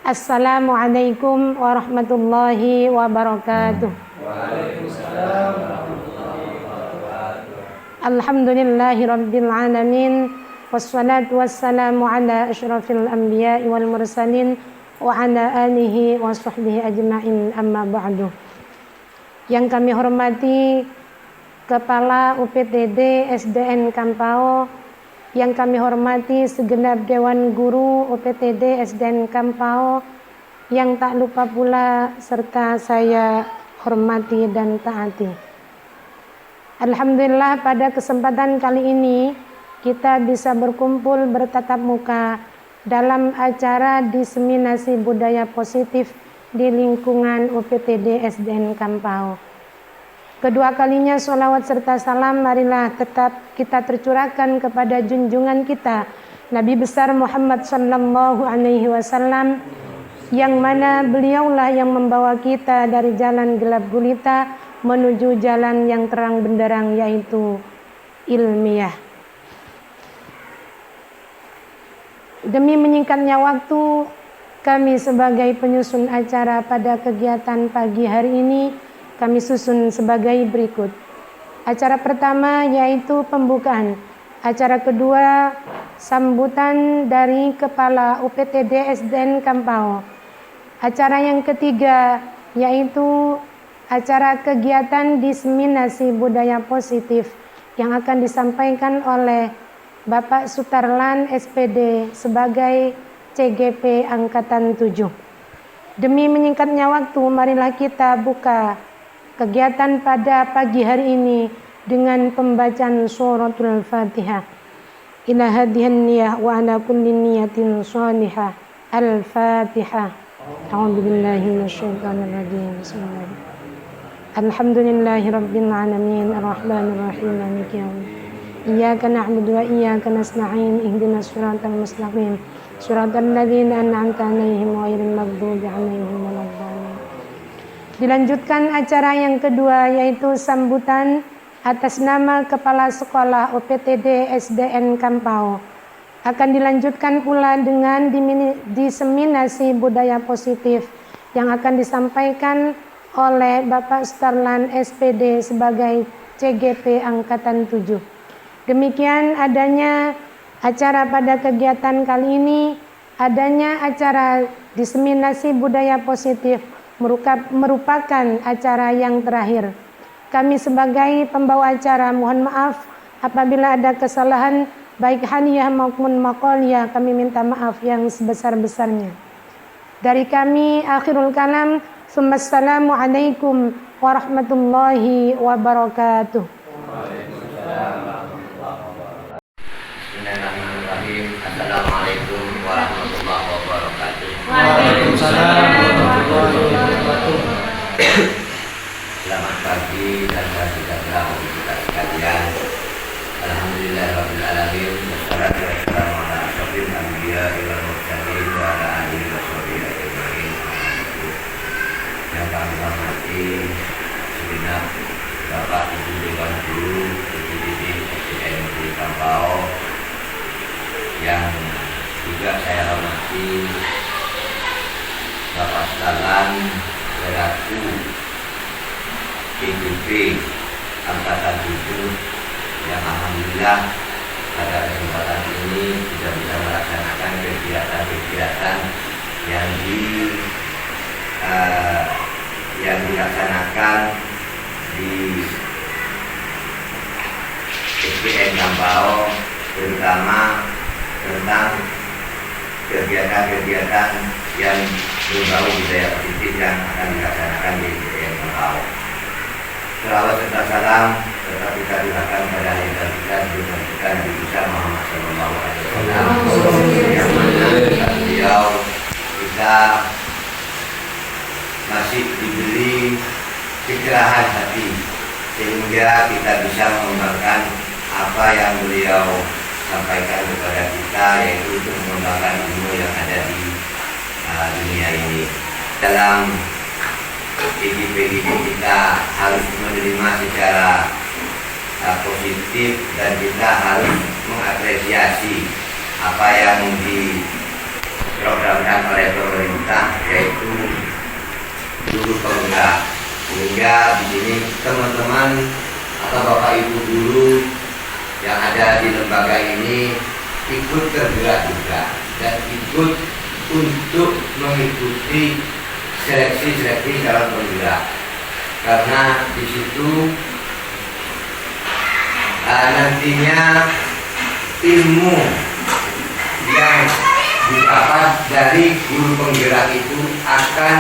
Assalamualaikum warahmatullahi wabarakatuh. Waalaikumsalam warahmatullahi wabarakatuh. Alhamdulillahi rabbil alamin. Wassalatu wassalamu ala asyrafil anbiya'i wal mursalin wa ala alihi wa sahbihi ajma'in, amma ba'du. Yang kami hormati Kepala UPTD SDN Kampao, yang kami hormati segenap Dewan Guru UPTD SDN Kampao, yang tak lupa pula serta saya hormati dan taati. Alhamdulillah, pada kesempatan kali ini kita bisa berkumpul bertatap muka dalam acara diseminasi budaya positif di lingkungan UPTD SDN Kampao. Kedua kalinya sholawat serta salam marilah tetap kita tercurahkan kepada junjungan kita Nabi besar Muhammad sallallahu alaihi wasallam, yang mana beliaulah yang membawa kita dari jalan gelap gulita menuju jalan yang terang benderang, yaitu ilmiah. Demi menyingkatnya waktu, kami sebagai penyusun acara pada kegiatan pagi hari ini kami susun sebagai berikut. Acara pertama yaitu pembukaan. Acara kedua sambutan dari Kepala UPTD SDN Kampao. Acara yang ketiga yaitu acara kegiatan diseminasi budaya positif yang akan disampaikan oleh Bapak Sutarlan SPD sebagai CGP Angkatan 7. Demi menyingkatnya waktu, marilah kita buka kegiatan pada pagi hari ini dengan pembacaan suratul Fatihah. Ila hadihan niyah wa ala kulli niyatin shalihah. Al-Fatihah. A'udzu billahi minasyaitonir rajim. Bismillahirrahmanirrahim. Alhamdulillahi rabbil alamin arrahmanir rahim maliki yaumiddin. Iyyaka na'budu wa iyyaka nasta'in ihdinas siratal mustaqim. Siratal ladzina an'amta 'alaihim ghairil maghdubi 'alaihim waladdallin. Dilanjutkan acara yang kedua yaitu sambutan atas nama Kepala Sekolah UPTD SDN Kampao. Akan dilanjutkan pula dengan diseminasi budaya positif yang akan disampaikan oleh Bapak Sutarlan SPD sebagai CGP Angkatan 7. Demikian adanya acara pada kegiatan kali ini, adanya acara diseminasi budaya positif merupakan acara yang terakhir. Kami sebagai pembawa acara mohon maaf apabila ada kesalahan baik haliyah maupun maqaliyah, kami minta maaf yang sebesar-besarnya. Dari kami akhirul kalam, Assalamualaikum warahmatullahi wabarakatuh. Bismillahirrahmanirrahim. Assalamualaikum warahmatullahi wabarakatuh. Waalaikumsalam warahmatullahi wabarakatuh. Selamat pagi dan sejahtera untuk kita sekalian. Alhamdulillahirabbil alamin. Wassalatu wassalamu ala asyrofil anbiya'i wal mursalin wa ala alihi washabihi ajmain. Yang kami hormati segenap Bapak Ibu Dewan Guru UPTD SDN Kampao, yang juga saya hormati Bapak Sutarlan selaku CGP Angkatan 7, yang alhamdulillah pada kesempatan ini sudah bisa melaksanakan kegiatan-kegiatan yang dilaksanakan di SDN Kampao, terutama tentang kegiatan-kegiatan yang berbau budaya positif yang akan dilaksanakan di SDN Kampao. Selawat serta salam tetap kita curahkan pada hadirah kita dengan kita Nabi besar Muhammad sallallahu alaihi wasallam, yang mana beliau kita masih diberi kecerahan hati sehingga kita bisa mengembangkan apa yang beliau sampaikan kepada kita, yaitu untuk mengembangkan ilmu yang ada di dunia ini. Dalam IGP ini kita harus menerima secara positif dan kita harus mengapresiasi apa yang diprogramkan oleh pemerintah, yaitu guru penggerak. Sehingga di sini teman-teman atau bapak ibu guru yang ada di lembaga ini ikut tergerak juga dan ikut untuk mengikuti seleksi calon penggerak, karena di situ nantinya ilmu yang didapat dari guru penggerak itu akan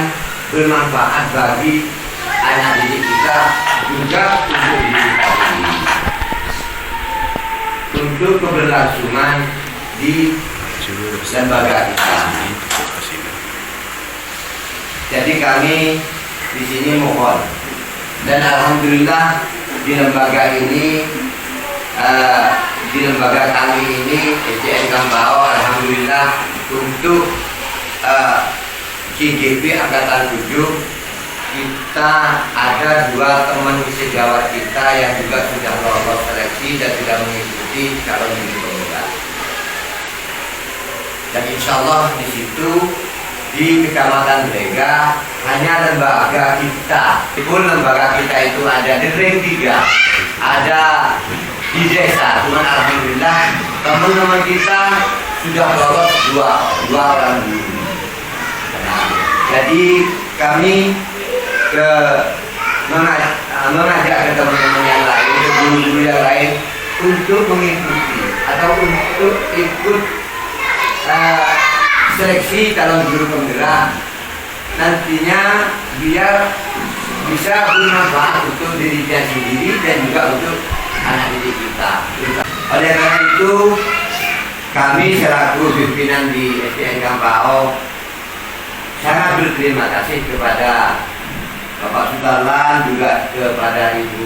bermanfaat bagi anak didik kita juga untuk diri kita sendiri, untuk keberlangsungan di lembaga kita. Jadi kami di sini mohon, dan alhamdulillah di lembaga ini, di lembaga kami ini SDN Kambao, alhamdulillah untuk CGP Angkatan 7 kita ada 2 teman sejawat kita yang juga sudah lolos seleksi dan sudah mengikuti calon guru penggerak. Dan insya Allah di situ di Kecamatan Brega hanya lembaga kita, pun lembaga kita itu ada di ring 3, ada di desa. Cuman alhamdulillah teman-teman kita sudah lolos 2 orang guru. Jadi kami mengajak ke teman-teman yang lain, ke guru-guru yang lain untuk mengikuti atau untuk ikut seleksi calon guru penggerak, nantinya biar bisa bermanfaat untuk dirinya sendiri dan juga untuk anak didik kita. Oleh karena itu kami selaku pimpinan di SDN Kambao sangat berterima kasih kepada Bapak Sutarlan, juga kepada Ibu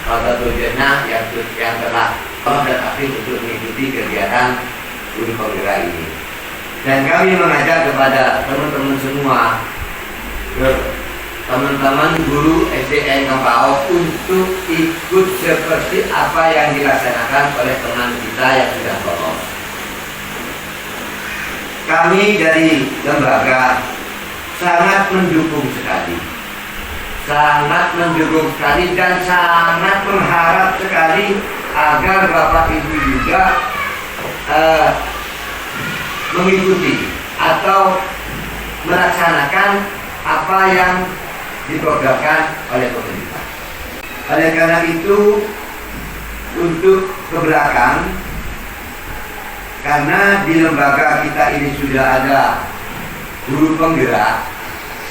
Rotatul Jannah yang telah dan aktif untuk mengikuti kegiatan guru penggerak ini. Dan kami mengajak kepada teman-teman semua, teman-teman guru SDN Kambao untuk ikut seperti apa yang dilaksanakan oleh teman kita yang sudah lolos. Kami dari lembaga sangat mendukung sekali, dan sangat berharap sekali agar Bapak Ibu juga mengikuti atau melaksanakan apa yang diprogramkan oleh pemerintah. Oleh karena itu, untuk ke belakang, karena di lembaga kita ini sudah ada guru penggerak,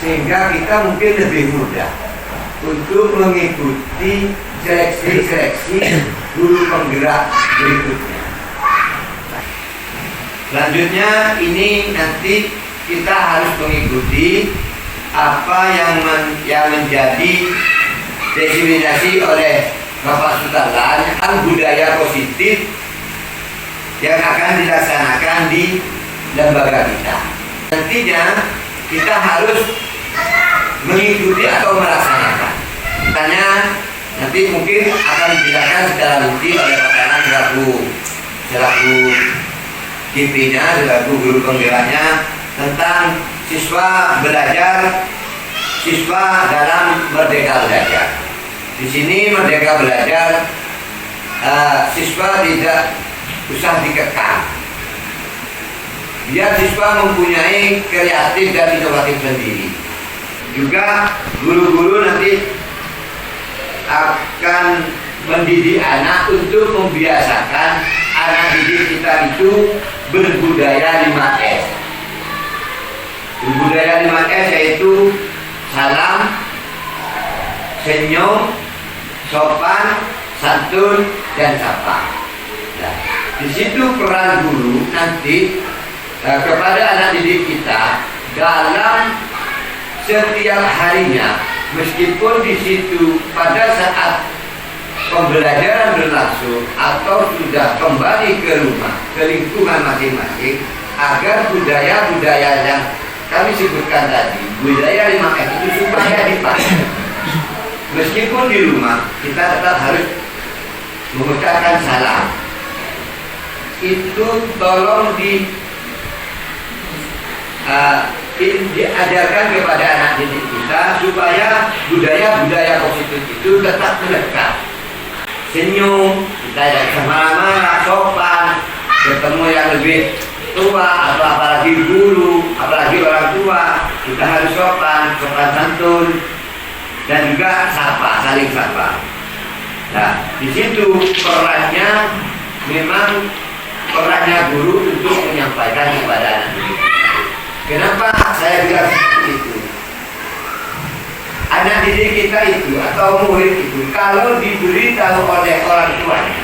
sehingga kita mungkin lebih mudah untuk mengikuti seleksi guru penggerak berikutnya. Selanjutnya ini nanti kita harus mengikuti apa yang menjadi diseminasi oleh Bapak Sutarlan, budaya positif yang akan dilaksanakan di lembaga kita. Nantinya kita harus mengikuti atau melaksanakan. Misalnya nanti mungkin akan dijelaskan secara rinci oleh Pak Tanan selaku GP-nya, selaku guru penggeraknya, tentang siswa dalam Merdeka Belajar. Di sini Merdeka Belajar, siswa tidak usah dikekang. Biar siswa mempunyai kreatif dan inovatif sendiri. Juga guru-guru nanti akan mendidik anak untuk membiasakan anak didik kita itu berbudaya 5S. Berbudaya 5S yaitu salam, senyum, sopan, santun, dan sapa. Nah, di situ peran guru nanti kepada anak didik kita dalam setiap harinya, meskipun di situ pada saat pembelajaran berlangsung atau sudah kembali ke rumah, ke lingkungan masing-masing, agar budaya-budaya yang kami sebutkan tadi, budaya 5S itu supaya dipakai. Meskipun di rumah kita tetap harus mengucapkan salam. Itu tolong diajarkan kepada anak didik kita supaya budaya-budaya positif itu tetap melekat. Senyum, kita jangan marah-marah, sopan, bertemu yang lebih tua atau apalagi guru, apalagi orang tua, kita harus sopan santun, dan juga sapa, saling sapa. Nah, di situ perannya memang perannya guru untuk menyampaikan kepada anak didik. Kenapa saya bilang seperti itu? Anak didik kita itu atau murid itu kalau diberitahu oleh orang tuanya,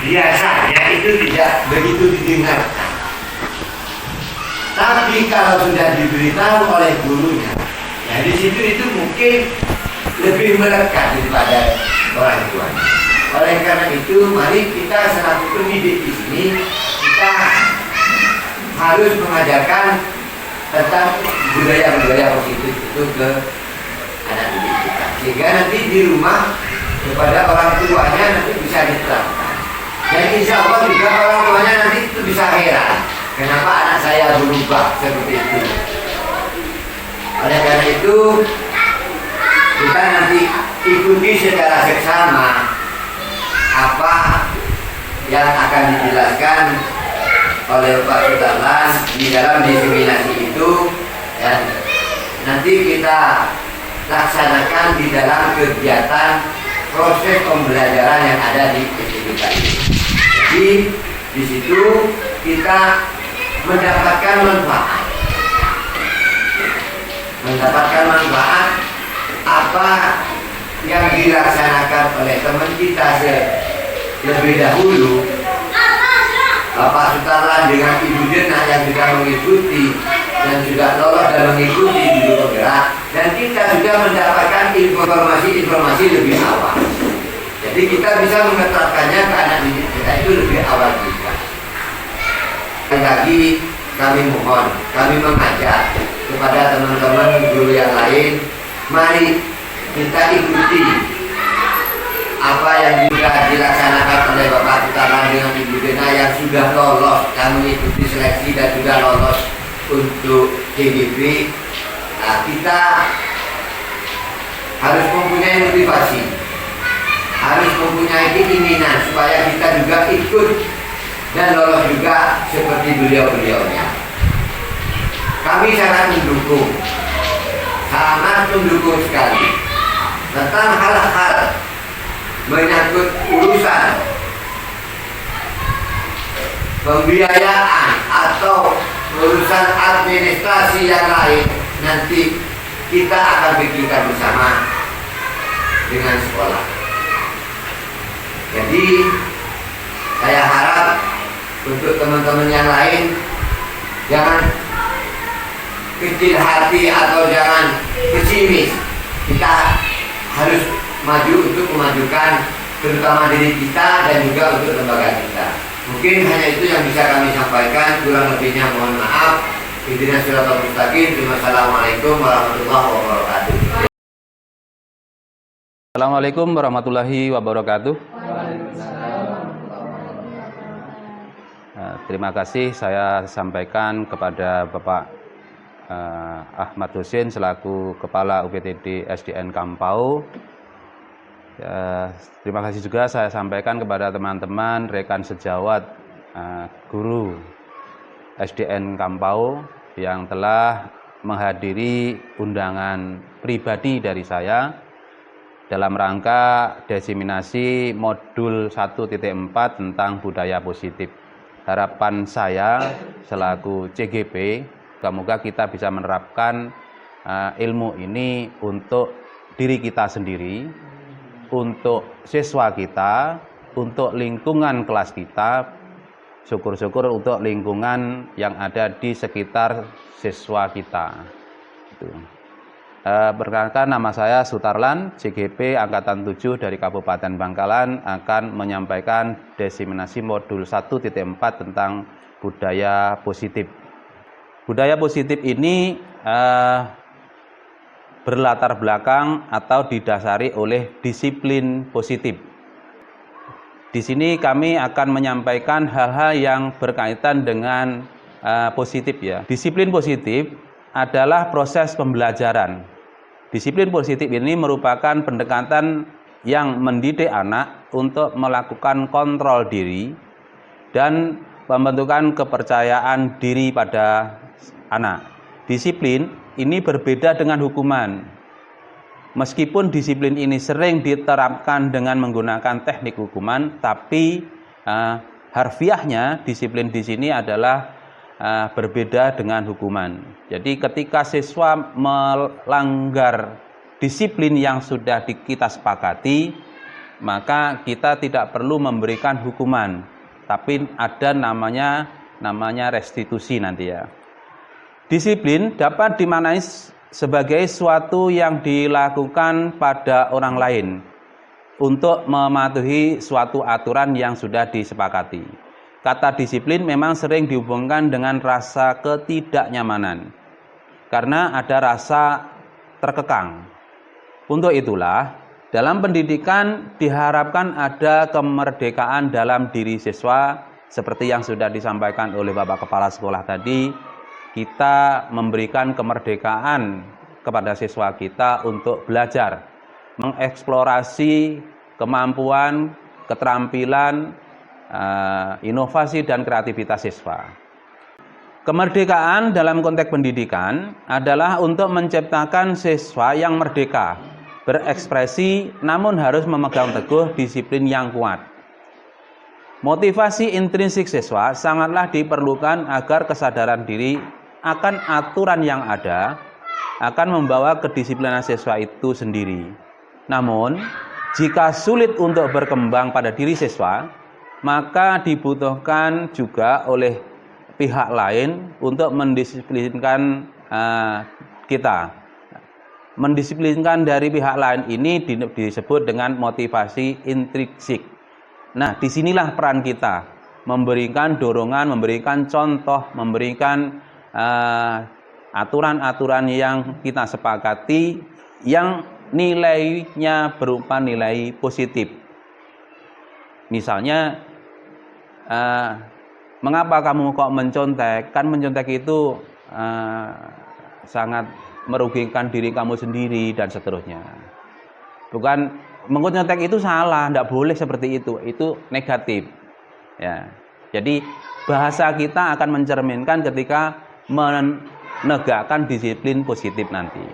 biasanya itu tidak begitu didengarkan. Tapi kalau sudah diberitahu oleh gurunya, ya di situ itu mungkin lebih melekat daripada orang tuanya. Oleh karena itu, mari kita selaku pendidik di sini kita harus mengajarkan tentang budaya-budaya positif itu ke anak didik kita, sehingga nanti di rumah kepada orang tuanya nanti bisa diterapkan. Dan insya Allah juga orang tuanya nanti itu bisa heran, kenapa anak saya berubah seperti itu. Oleh karena itu, kita nanti ikuti secara seksama apa yang akan dijelaskan oleh Pak Sutarlan di dalam diseminasi itu, dan nanti kita laksanakan di dalam kegiatan proses pembelajaran yang ada di STBK ini. Jadi di situ kita mendapatkan manfaat apa yang dilaksanakan oleh teman kita lebih dahulu, Bapak Sutarlan dengan Ibu Jenah yang sudah mengikuti dan sudah lolos dan mengikuti di bergerak, dan kita sudah mendapatkan informasi lebih awal. Jadi kita bisa menetapkannya ke anak didik kita itu lebih awal juga. Dan lagi kami mohon, kami mengajak kepada teman-teman guru yang lain, mari kita ikuti apa yang juga dilaksanakan oleh Bapak Sutarlan dengan Ibu Jenah yang sudah lolos dan mengikuti seleksi dan juga lolos untuk CGP. Nah, kita harus mempunyai motivasi, harus mempunyai keinginan supaya kita juga ikut dan lolos juga seperti beliau-beliaunya. Kami sangat mendukung sekali tentang hal-hal menyangkut urusan pembiayaan atau urusan administrasi yang lain. Nanti kita akan pikirkan bersama dengan sekolah. Jadi saya harap untuk teman-teman yang lain jangan kecil hati atau jangan pesimis. Kita harus maju untuk memajukan terutama diri kita dan juga untuk lembaga kita. Mungkin hanya itu yang bisa kami sampaikan, kurang lebihnya mohon maaf. Ihdinas siratal mustaqim. Wassalamualaikum warahmatullahi wabarakatuh. Assalamualaikum warahmatullahi wabarakatuh. Terima kasih saya sampaikan kepada Bapak Ahmad Husin selaku Kepala UPTD SDN Kampau. Terima kasih juga saya sampaikan kepada teman-teman rekan sejawat guru SDN Kampau yang telah menghadiri undangan pribadi dari saya dalam rangka diseminasi modul 1.4 tentang budaya positif. Harapan saya selaku CGP, semoga kita bisa menerapkan ilmu ini untuk diri kita sendiri, untuk siswa kita, untuk lingkungan kelas kita, syukur-syukur untuk lingkungan yang ada di sekitar siswa kita. Perkenalkan, nama saya Sutarlan, CGP Angkatan 7 dari Kabupaten Bangkalan, akan menyampaikan diseminasi modul 1.4 tentang budaya positif. Budaya positif ini berlatar belakang atau didasari oleh disiplin positif. Di sini kami akan menyampaikan hal-hal yang berkaitan dengan positif ya. Disiplin positif adalah proses pembelajaran. Disiplin positif ini merupakan pendekatan yang mendidik anak untuk melakukan kontrol diri dan pembentukan kepercayaan diri pada anak. Disiplin ini berbeda dengan hukuman. Meskipun disiplin ini sering diterapkan dengan menggunakan teknik hukuman, tapi harfiahnya disiplin di sini adalah berbeda dengan hukuman. Jadi ketika siswa melanggar disiplin yang sudah kita sepakati, maka kita tidak perlu memberikan hukuman, tapi ada namanya restitusi nanti ya. Disiplin dapat dimaknai sebagai suatu yang dilakukan pada orang lain untuk mematuhi suatu aturan yang sudah disepakati. Kata disiplin memang sering dihubungkan dengan rasa ketidaknyamanan karena ada rasa terkekang. Untuk itulah, dalam pendidikan diharapkan ada kemerdekaan dalam diri siswa seperti yang sudah disampaikan oleh Bapak Kepala Sekolah tadi. Kita memberikan kemerdekaan kepada siswa kita untuk belajar, mengeksplorasi kemampuan, keterampilan, inovasi dan kreativitas siswa. Kemerdekaan dalam konteks pendidikan adalah untuk menciptakan siswa yang merdeka, berekspresi namun harus memegang teguh disiplin yang kuat. Motivasi intrinsik siswa sangatlah diperlukan agar kesadaran diri akan aturan yang ada akan membawa kedisiplinan siswa itu sendiri. Namun, jika sulit untuk berkembang pada diri siswa, maka dibutuhkan juga oleh pihak lain untuk mendisiplinkan kita. Mendisiplinkan dari pihak lain ini disebut dengan motivasi intrinsik. Nah, disinilah peran kita, memberikan dorongan, memberikan contoh, memberikan aturan-aturan yang kita sepakati yang nilainya berupa nilai positif. Misalnya, mengapa kamu kok mencontek? Kan mencontek itu sangat merugikan diri kamu sendiri dan seterusnya. Bukan, mencontek itu salah, tidak boleh seperti itu negatif. Ya, jadi bahasa kita akan mencerminkan ketika menegakkan disiplin positif nanti.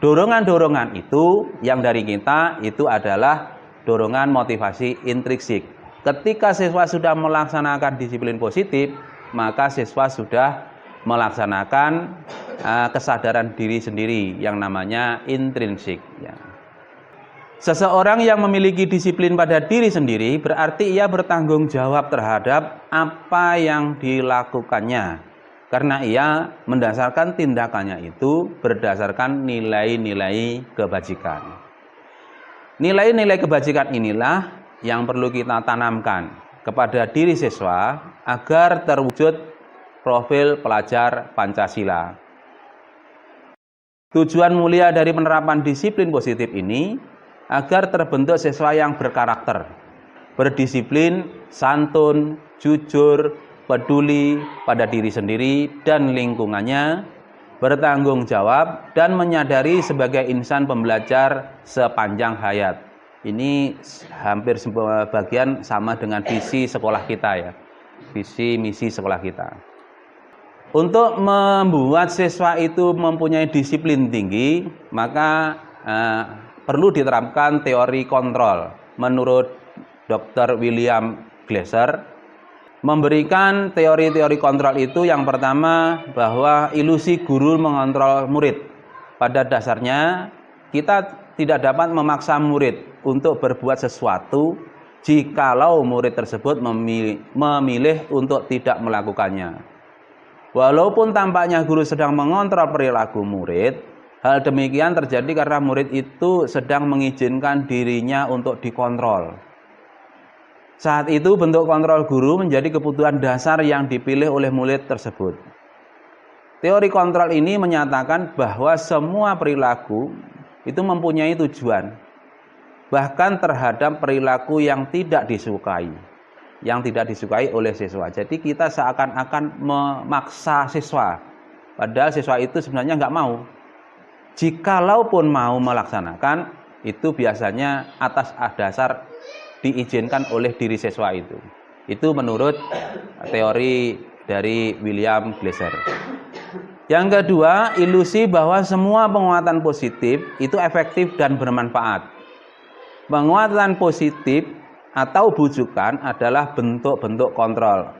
Dorongan-dorongan itu yang dari kita itu adalah dorongan motivasi intrinsik. Ketika siswa sudah melaksanakan disiplin positif, maka siswa sudah melaksanakan kesadaran diri sendiri yang namanya intrinsik. Ya. Seseorang yang memiliki disiplin pada diri sendiri berarti ia bertanggung jawab terhadap apa yang dilakukannya. Karena ia mendasarkan tindakannya itu berdasarkan nilai-nilai kebajikan. Nilai-nilai kebajikan inilah yang perlu kita tanamkan kepada diri siswa agar terwujud profil pelajar Pancasila. Tujuan mulia dari penerapan disiplin positif ini agar terbentuk siswa yang berkarakter, berdisiplin, santun, jujur, peduli pada diri sendiri dan lingkungannya, bertanggung jawab dan menyadari sebagai insan pembelajar sepanjang hayat. Ini hampir sebagian sama dengan visi sekolah kita ya. Visi misi sekolah kita. Untuk membuat siswa itu mempunyai disiplin tinggi, maka perlu diterapkan teori kontrol. Menurut Dr. William Glasser, memberikan teori-teori kontrol itu yang pertama bahwa ilusi guru mengontrol murid. Pada dasarnya kita tidak dapat memaksa murid untuk berbuat sesuatu jikalau murid tersebut memilih untuk tidak melakukannya. Walaupun tampaknya guru sedang mengontrol perilaku murid, hal demikian terjadi karena murid itu sedang mengizinkan dirinya untuk dikontrol. Saat itu bentuk kontrol guru menjadi kebutuhan dasar yang dipilih oleh murid tersebut. Teori kontrol ini menyatakan bahwa semua perilaku itu mempunyai tujuan, bahkan terhadap perilaku yang tidak disukai. yang tidak disukai oleh siswa. Jadi kita seakan-akan memaksa siswa, padahal siswa itu sebenarnya nggak mau. Jikalaupun mau melaksanakan, itu biasanya atas dasar diizinkan oleh diri siswa itu. Itu menurut teori dari William Glasser. Yang kedua, ilusi bahwa semua penguatan positif itu efektif dan bermanfaat. Penguatan positif atau bujukan adalah bentuk-bentuk kontrol.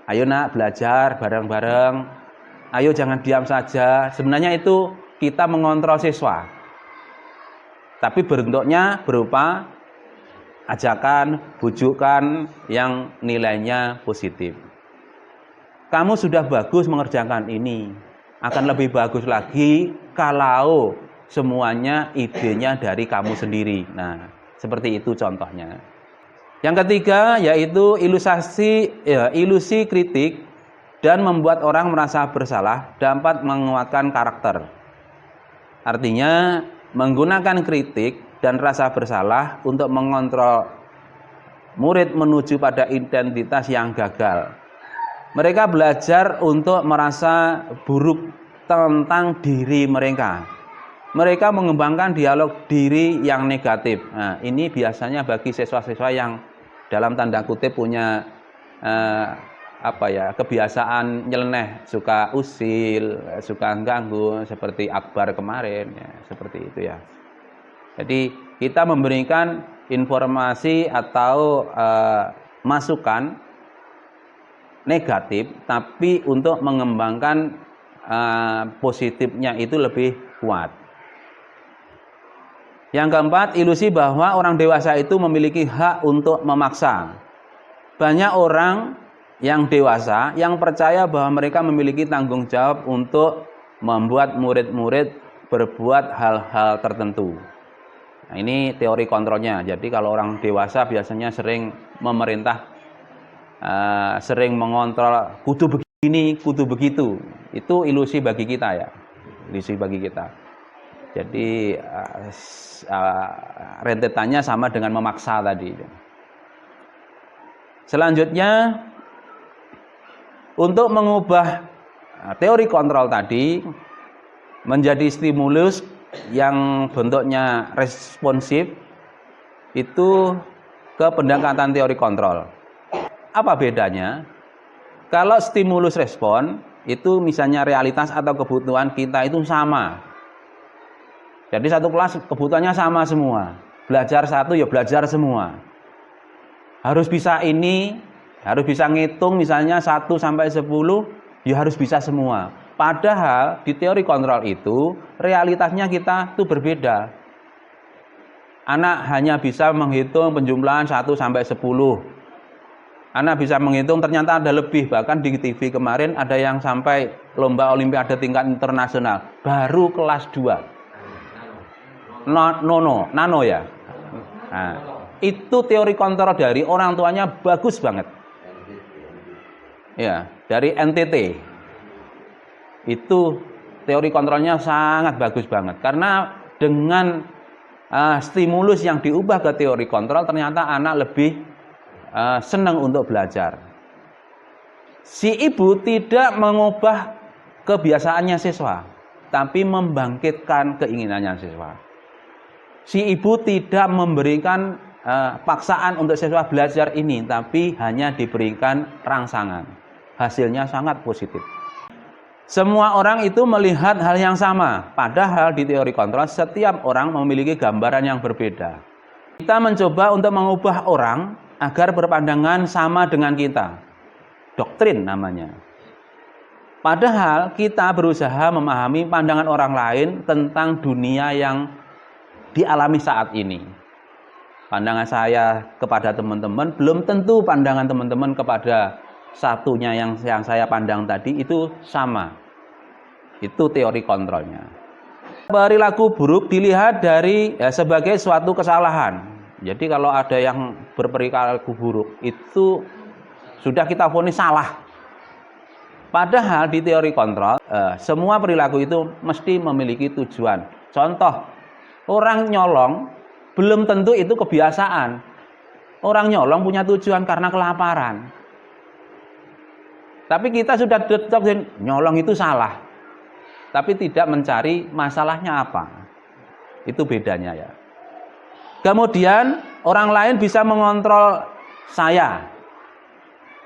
Ayo nak belajar bareng-bareng, ayo jangan diam saja. Sebenarnya itu kita mengontrol siswa. Tapi bentuknya berupa ajakan, bujukan yang nilainya positif. Kamu sudah bagus mengerjakan ini, akan lebih bagus lagi kalau semuanya idenya dari kamu sendiri. Nah, seperti itu contohnya. Yang ketiga yaitu ilusi kritik dan membuat orang merasa bersalah dapat menguatkan karakter. Artinya menggunakan kritik dan rasa bersalah untuk mengontrol murid menuju pada identitas yang gagal. Mereka belajar untuk merasa buruk tentang diri mereka. Mereka mengembangkan dialog diri yang negatif. Nah, ini biasanya bagi siswa-siswa yang dalam tanda kutip punya kebiasaan nyeleneh, suka usil, suka ganggu, seperti Akbar kemarin, ya, seperti itu ya. Jadi kita memberikan informasi atau masukan negatif, tapi untuk mengembangkan positifnya itu lebih kuat. Yang keempat, ilusi bahwa orang dewasa itu memiliki hak untuk memaksa. Banyak orang yang dewasa yang percaya bahwa mereka memiliki tanggung jawab untuk membuat murid-murid berbuat hal-hal tertentu. Nah, ini teori kontrolnya. Jadi kalau orang dewasa biasanya sering memerintah, sering mengontrol, kudu begini, kudu begitu. Itu ilusi bagi kita ya, ilusi bagi kita. Jadi rentetannya sama dengan memaksa tadi. Selanjutnya, untuk mengubah teori kontrol tadi menjadi stimulus yang bentuknya responsif, itu ke pendekatan teori kontrol. Apa bedanya? Kalau stimulus respon itu misalnya realitas atau kebutuhan kita itu sama. Jadi satu kelas kebutuhannya sama semua. Belajar satu ya belajar semua. Harus bisa ini, harus bisa ngitung misalnya 1 sampai 10, ya harus bisa semua. Padahal di teori kontrol itu realitasnya kita tuh berbeda. Anak hanya bisa menghitung penjumlahan 1 sampai 10. Anak bisa menghitung ternyata ada lebih. Bahkan di TV kemarin ada yang sampai lomba olimpiade tingkat internasional. Baru kelas 2. Nano ya. Nah, itu teori kontrol dari orang tuanya bagus banget. Ya, dari NTT. Itu teori kontrolnya sangat bagus banget. Karena dengan stimulus yang diubah ke teori kontrol, ternyata anak lebih senang untuk belajar. Si ibu tidak mengubah kebiasaannya siswa, tapi membangkitkan keinginannya siswa. Si ibu tidak memberikan paksaan untuk siswa belajar ini, tapi hanya diberikan rangsangan. Hasilnya sangat positif. Semua orang itu melihat hal yang sama, padahal di teori kontrol setiap orang memiliki gambaran yang berbeda. Kita mencoba untuk mengubah orang agar berpandangan sama dengan kita. Doktrin namanya. Padahal kita berusaha memahami pandangan orang lain tentang dunia yang dialami saat ini. Pandangan saya kepada teman-teman belum tentu pandangan teman-teman kepada satunya yang saya pandang tadi itu sama. Itu teori kontrolnya. Perilaku buruk dilihat dari sebagai suatu kesalahan. Jadi kalau ada yang berperilaku buruk itu sudah kita vonis salah. Padahal di teori kontrol semua perilaku itu mesti memiliki tujuan. Contoh, orang nyolong belum tentu itu kebiasaan. Orang nyolong punya tujuan karena kelaparan. Tapi kita sudah tetap nyolong itu salah. Tapi tidak mencari masalahnya apa. Itu bedanya ya. Kemudian orang lain bisa mengontrol saya.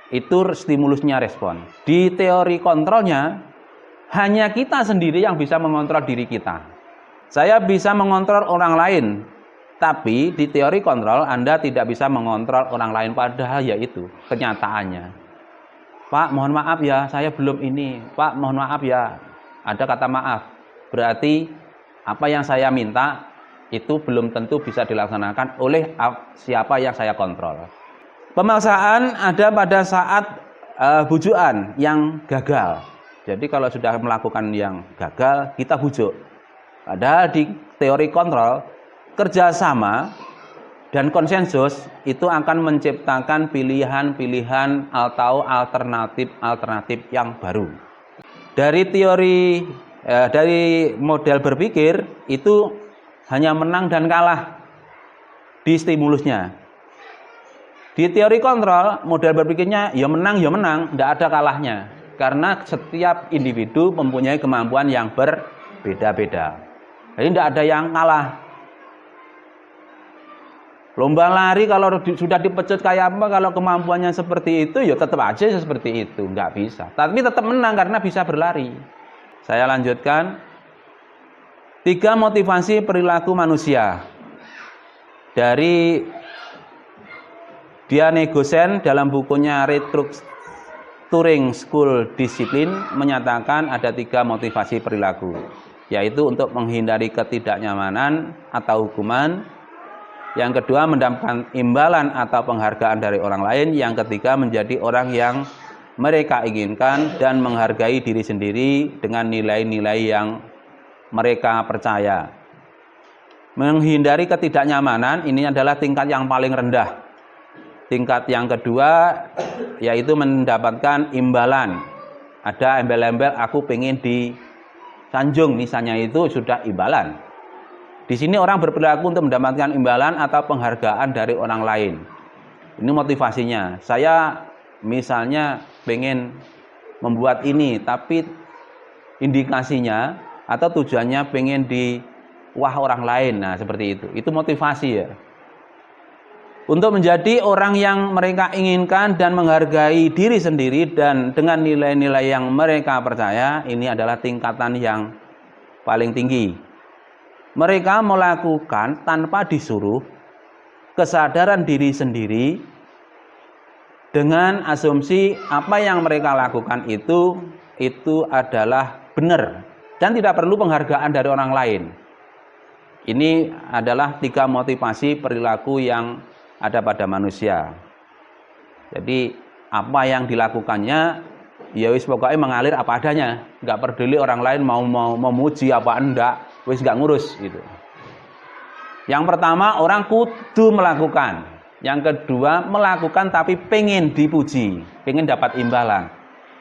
Itu stimulusnya respon. Di teori kontrolnya, hanya kita sendiri yang bisa mengontrol diri kita. Saya bisa mengontrol orang lain, tapi di teori kontrol Anda tidak bisa mengontrol orang lain, padahal ya itu kenyataannya. Pak, mohon maaf ya, saya belum ini. Pak, mohon maaf ya, ada kata maaf. Berarti apa yang saya minta itu belum tentu bisa dilaksanakan oleh siapa yang saya kontrol. Pemaksaan ada pada saat bujukan yang gagal. Jadi kalau sudah melakukan yang gagal, kita bujuk. Padahal di teori kontrol, kerjasama dan konsensus itu akan menciptakan pilihan-pilihan atau alternatif yang baru. Dari teori, dari model berpikir itu hanya menang dan kalah di stimulusnya. Di teori kontrol, model berpikirnya ya menang, tidak ada kalahnya. Karena setiap individu mempunyai kemampuan yang berbeda-beda. Jadi tidak ada yang kalah. Lomba lari kalau sudah dipecut kayak apa, kalau kemampuannya seperti itu, ya tetap aja seperti itu, nggak bisa. Tapi tetap menang karena bisa berlari. Saya lanjutkan. 3 motivasi perilaku manusia. Dari Diane Gosen dalam bukunya Restructuring School Discipline menyatakan ada 3 motivasi perilaku. Yaitu untuk menghindari ketidaknyamanan atau hukuman. Yang kedua, mendapatkan imbalan atau penghargaan dari orang lain. Yang ketiga, menjadi orang yang mereka inginkan dan menghargai diri sendiri dengan nilai-nilai yang mereka percaya. Menghindari ketidaknyamanan ini adalah tingkat yang paling rendah. Tingkat yang kedua yaitu mendapatkan imbalan. Ada embel-embel aku pengen disanjung misalnya, itu sudah imbalan. Di sini orang berperilaku untuk mendapatkan imbalan atau penghargaan dari orang lain. Ini motivasinya. Saya misalnya pengen membuat ini, tapi indikasinya atau tujuannya pengen wah orang lain. Nah, seperti itu. Itu motivasi ya. Untuk menjadi orang yang mereka inginkan dan menghargai diri sendiri dan dengan nilai-nilai yang mereka percaya, ini adalah tingkatan yang paling tinggi. Mereka melakukan tanpa disuruh kesadaran diri sendiri dengan asumsi apa yang mereka lakukan itu adalah benar dan tidak perlu penghargaan dari orang lain. Ini adalah 3 motivasi perilaku yang ada pada manusia. Jadi apa yang dilakukannya ya wis pokoknya mengalir apa adanya, nggak peduli orang lain mau memuji apa enggak, wis nggak ngurus gitu. Yang pertama, orang kudu melakukan. Yang kedua, melakukan tapi pengen dipuji, pengen dapat imbalan.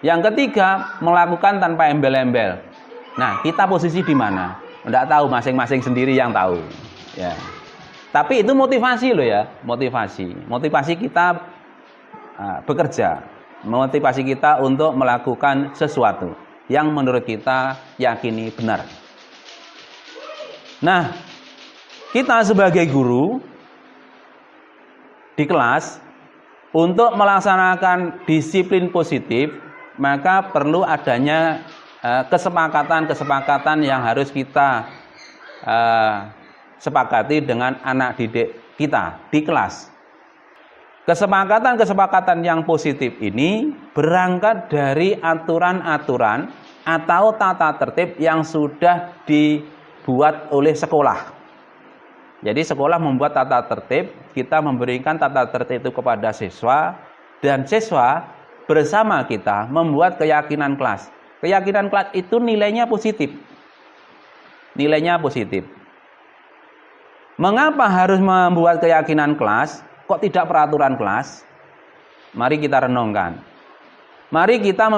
Yang ketiga, melakukan tanpa embel-embel. Nah, kita posisi di mana? Enggak tahu, masing-masing sendiri yang tahu. Ya. Tapi itu motivasi loh ya, motivasi. Motivasi kita bekerja, motivasi kita untuk melakukan sesuatu yang menurut kita yakini benar. Nah, kita sebagai guru di kelas untuk melaksanakan disiplin positif, maka perlu adanya kesepakatan-kesepakatan yang harus kita sepakati dengan anak didik kita di kelas. Kesepakatan-kesepakatan yang positif ini berangkat dari aturan-aturan atau tata tertib yang sudah dibuat oleh sekolah. Jadi sekolah membuat tata tertib, kita memberikan tata tertib itu kepada siswa, dan siswa bersama kita membuat keyakinan kelas. Keyakinan kelas itu nilainya positif. Nilainya positif. Mengapa harus membuat keyakinan kelas? Kok tidak peraturan kelas? Mari kita renungkan. Mari kita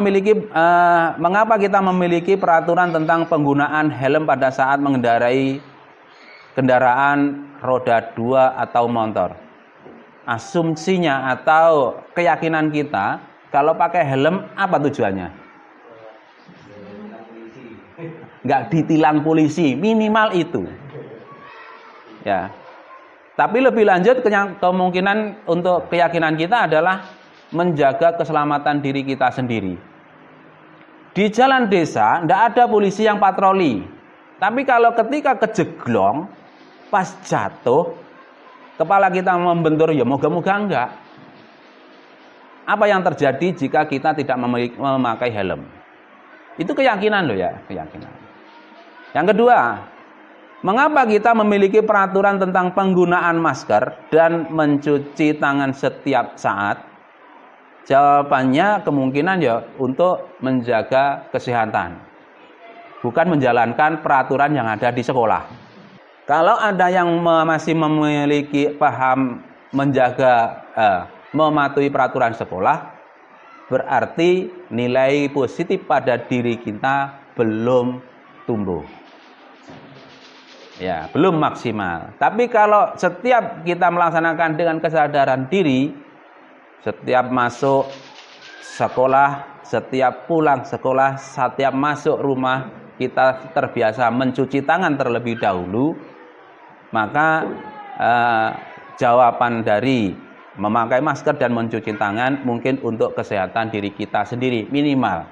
mengapa kita memiliki peraturan tentang penggunaan helm pada saat mengendarai kendaraan roda 2 atau motor? asumsinya atau keyakinan kita, kalau pakai helm apa tujuannya? Nggak ditilang polisi, minimal itu. Ya. Tapi lebih lanjut, kemungkinan untuk keyakinan kita adalah menjaga keselamatan diri kita sendiri. Di jalan desa tidak ada polisi yang patroli. Tapi kalau ketika kejeglong, pas jatuh, kepala kita membentur, ya moga-moga enggak. Apa yang terjadi jika kita tidak memakai helm? Itu keyakinan loh ya, keyakinan. Yang kedua, mengapa kita memiliki peraturan tentang penggunaan masker dan mencuci tangan setiap saat? Jawabannya kemungkinan ya untuk menjaga kesehatan, bukan menjalankan peraturan yang ada di sekolah. Kalau ada yang masih memiliki paham menjaga, mematuhi peraturan sekolah, berarti nilai positif pada diri kita belum tumbuh. Ya, belum maksimal. Tapi kalau setiap kita melaksanakan dengan kesadaran diri, setiap masuk sekolah, setiap pulang sekolah, setiap masuk rumah, kita terbiasa mencuci tangan terlebih dahulu, maka jawaban dari memakai masker dan mencuci tangan mungkin untuk kesehatan diri kita sendiri minimal.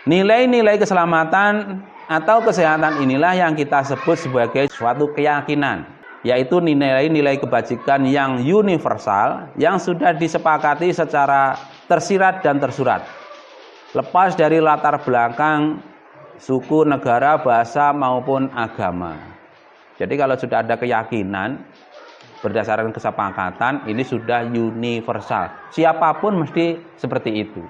Nilai-nilai keselamatan atau kesehatan inilah yang kita sebut sebagai suatu keyakinan, yaitu nilai-nilai kebajikan yang universal yang sudah disepakati secara tersirat dan tersurat, lepas dari latar belakang suku, negara, bahasa maupun agama. Jadi kalau sudah ada keyakinan berdasarkan kesepakatan, ini sudah universal. Siapapun mesti seperti itu.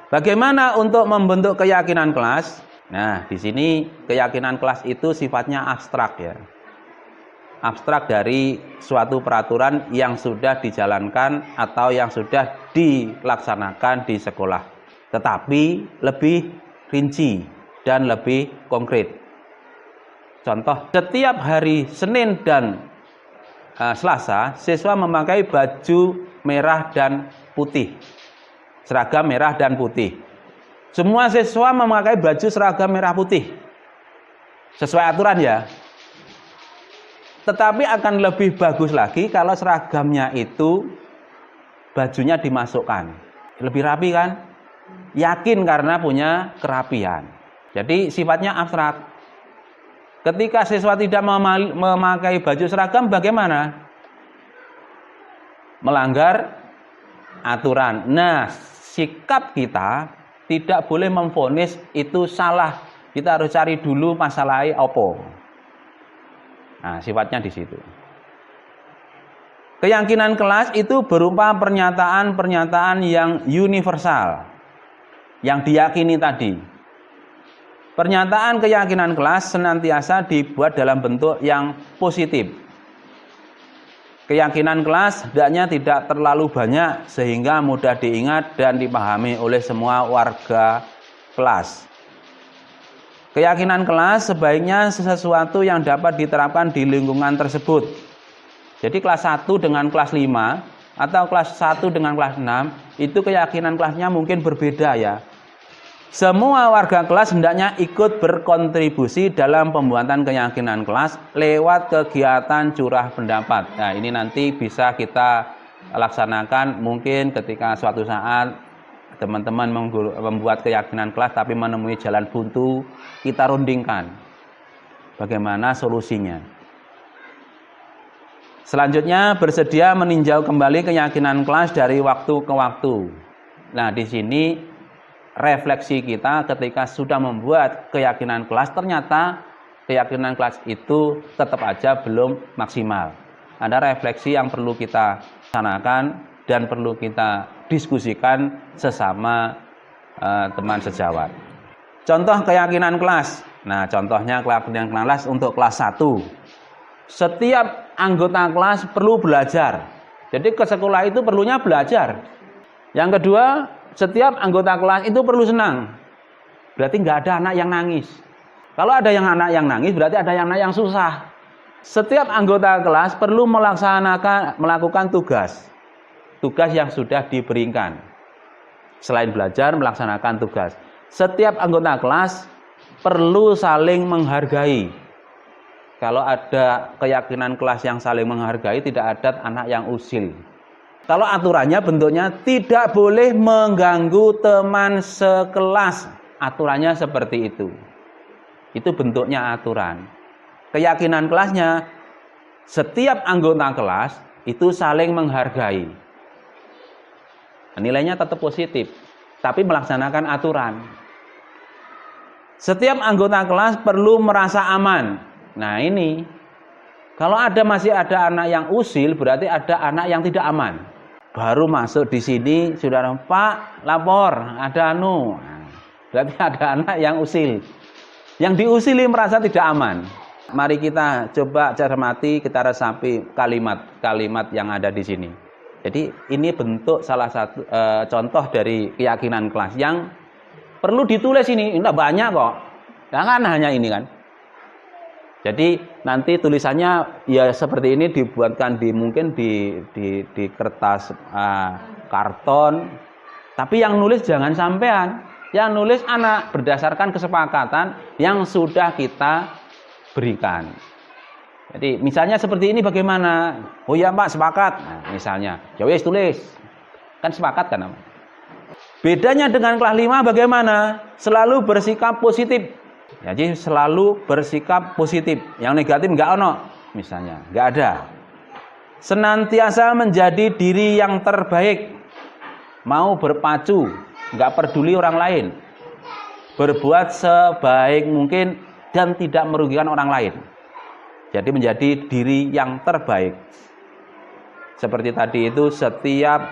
Bagaimana untuk membentuk keyakinan kelas? Nah, di sini keyakinan kelas itu sifatnya abstrak ya. Abstrak dari suatu peraturan yang sudah dijalankan atau yang sudah dilaksanakan di sekolah. Tetapi lebih rinci dan lebih konkret. Contoh, setiap hari Senin dan Selasa, siswa memakai baju merah dan putih. Seragam merah dan putih. Semua siswa memakai baju seragam merah putih. Sesuai aturan ya. Tetapi akan lebih bagus lagi kalau seragamnya itu bajunya dimasukkan. Lebih rapi kan? Yakin karena punya kerapian. Jadi sifatnya abstrak. Ketika siswa tidak memakai baju seragam bagaimana? Melanggar aturan. Nah, sikap kita tidak boleh memvonis itu salah. Kita harus cari dulu masalahnya apa. Nah, sifatnya di situ. Keyakinan kelas itu berupa pernyataan-pernyataan yang universal, yang diyakini tadi. Pernyataan keyakinan kelas senantiasa dibuat dalam bentuk yang positif. Keyakinan kelas hendaknya tidak terlalu banyak sehingga mudah diingat dan dipahami oleh semua warga kelas. Keyakinan kelas sebaiknya sesuatu yang dapat diterapkan di lingkungan tersebut. Jadi kelas 1 dengan kelas 5 atau kelas 1 dengan kelas 6 itu keyakinan kelasnya mungkin berbeda ya. Semua warga kelas hendaknya ikut berkontribusi dalam pembuatan keyakinan kelas lewat kegiatan curah pendapat. Nah, ini nanti bisa kita laksanakan mungkin ketika suatu saat teman-teman membuat keyakinan kelas tapi menemui jalan buntu, kita rundingkan bagaimana solusinya. Selanjutnya, bersedia meninjau kembali keyakinan kelas dari waktu ke waktu. Nah, di sini refleksi kita ketika sudah membuat keyakinan kelas, ternyata keyakinan kelas itu tetap aja belum maksimal. Ada refleksi yang perlu kita laksanakan dan perlu kita diskusikan sesama teman sejawat. Contoh keyakinan kelas. Nah, contohnya keyakinan kelas untuk kelas 1. Setiap anggota kelas perlu belajar. Jadi ke sekolah itu perlunya belajar. Yang kedua, setiap anggota kelas itu perlu senang. Berarti nggak ada anak yang nangis. Kalau ada anak yang nangis, berarti ada anak yang susah. Setiap anggota kelas perlu melakukan tugas yang sudah diberikan. Selain belajar, melaksanakan tugas. Setiap anggota kelas perlu saling menghargai. Kalau ada keyakinan kelas yang saling menghargai, tidak ada anak yang usil. Kalau aturannya bentuknya tidak boleh mengganggu teman sekelas. Aturannya seperti itu. Itu bentuknya aturan. Keyakinan kelasnya, setiap anggota kelas itu saling menghargai. Nilainya tetap positif, tapi melaksanakan aturan. Setiap anggota kelas perlu merasa aman. Nah ini, kalau masih ada anak yang usil, berarti ada anak yang tidak aman. Baru masuk di sini, saudara, Pak, lapor, ada berarti ada anak yang usil. Yang diusili merasa tidak aman. Mari kita coba cermati, kita resapi kalimat-kalimat yang ada di sini. Jadi ini bentuk salah satu contoh dari keyakinan kelas yang perlu ditulis ini. Enggak banyak kok. Nah, kan hanya ini kan. Jadi nanti tulisannya ya seperti ini dibuatkan mungkin di kertas karton. Tapi yang nulis jangan sampean. Yang nulis anak berdasarkan kesepakatan yang sudah kita berikan. Jadi misalnya seperti ini bagaimana? Oh ya Pak, sepakat. Nah, misalnya, ya wis tulis. Kan sepakat kan? Bedanya dengan kelas 5 bagaimana? Selalu bersikap positif. Jadi selalu bersikap positif. Yang negatif enggak ono, misalnya, enggak ada. Senantiasa menjadi diri yang terbaik. Mau berpacu, enggak peduli orang lain. Berbuat sebaik mungkin dan tidak merugikan orang lain. Jadi menjadi diri yang terbaik. Seperti tadi itu, setiap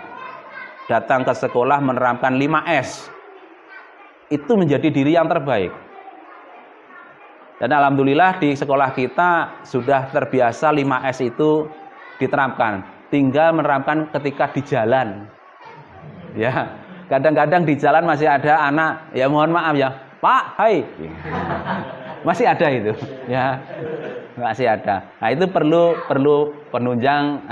datang ke sekolah menerapkan 5S. Itu menjadi diri yang terbaik. Dan alhamdulillah di sekolah kita sudah terbiasa 5S itu diterapkan. Tinggal menerapkan ketika di jalan. Ya, kadang-kadang di jalan masih ada anak, ya mohon maaf ya, Pak, hai. Masih ada itu, ya. Masih ada. Nah, itu perlu penunjang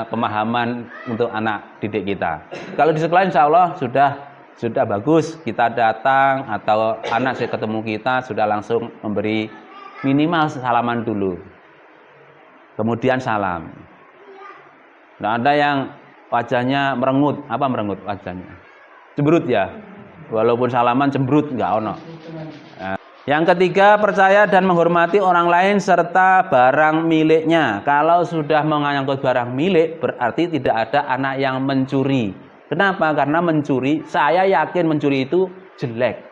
pemahaman untuk anak didik kita. Kalau di sekolah insya Allah sudah bagus. Kita datang atau anak saya ketemu kita sudah langsung memberi minimal salaman dulu. Kemudian salam. Nah, ada yang wajahnya merengut. Apa merengut wajahnya? Cemberut ya. Walaupun salaman cemberut enggak ono. Yang ketiga, percaya dan menghormati orang lain serta barang miliknya. Kalau sudah mengangkut barang milik, berarti tidak ada anak yang mencuri. Kenapa? Karena mencuri, saya yakin mencuri itu jelek.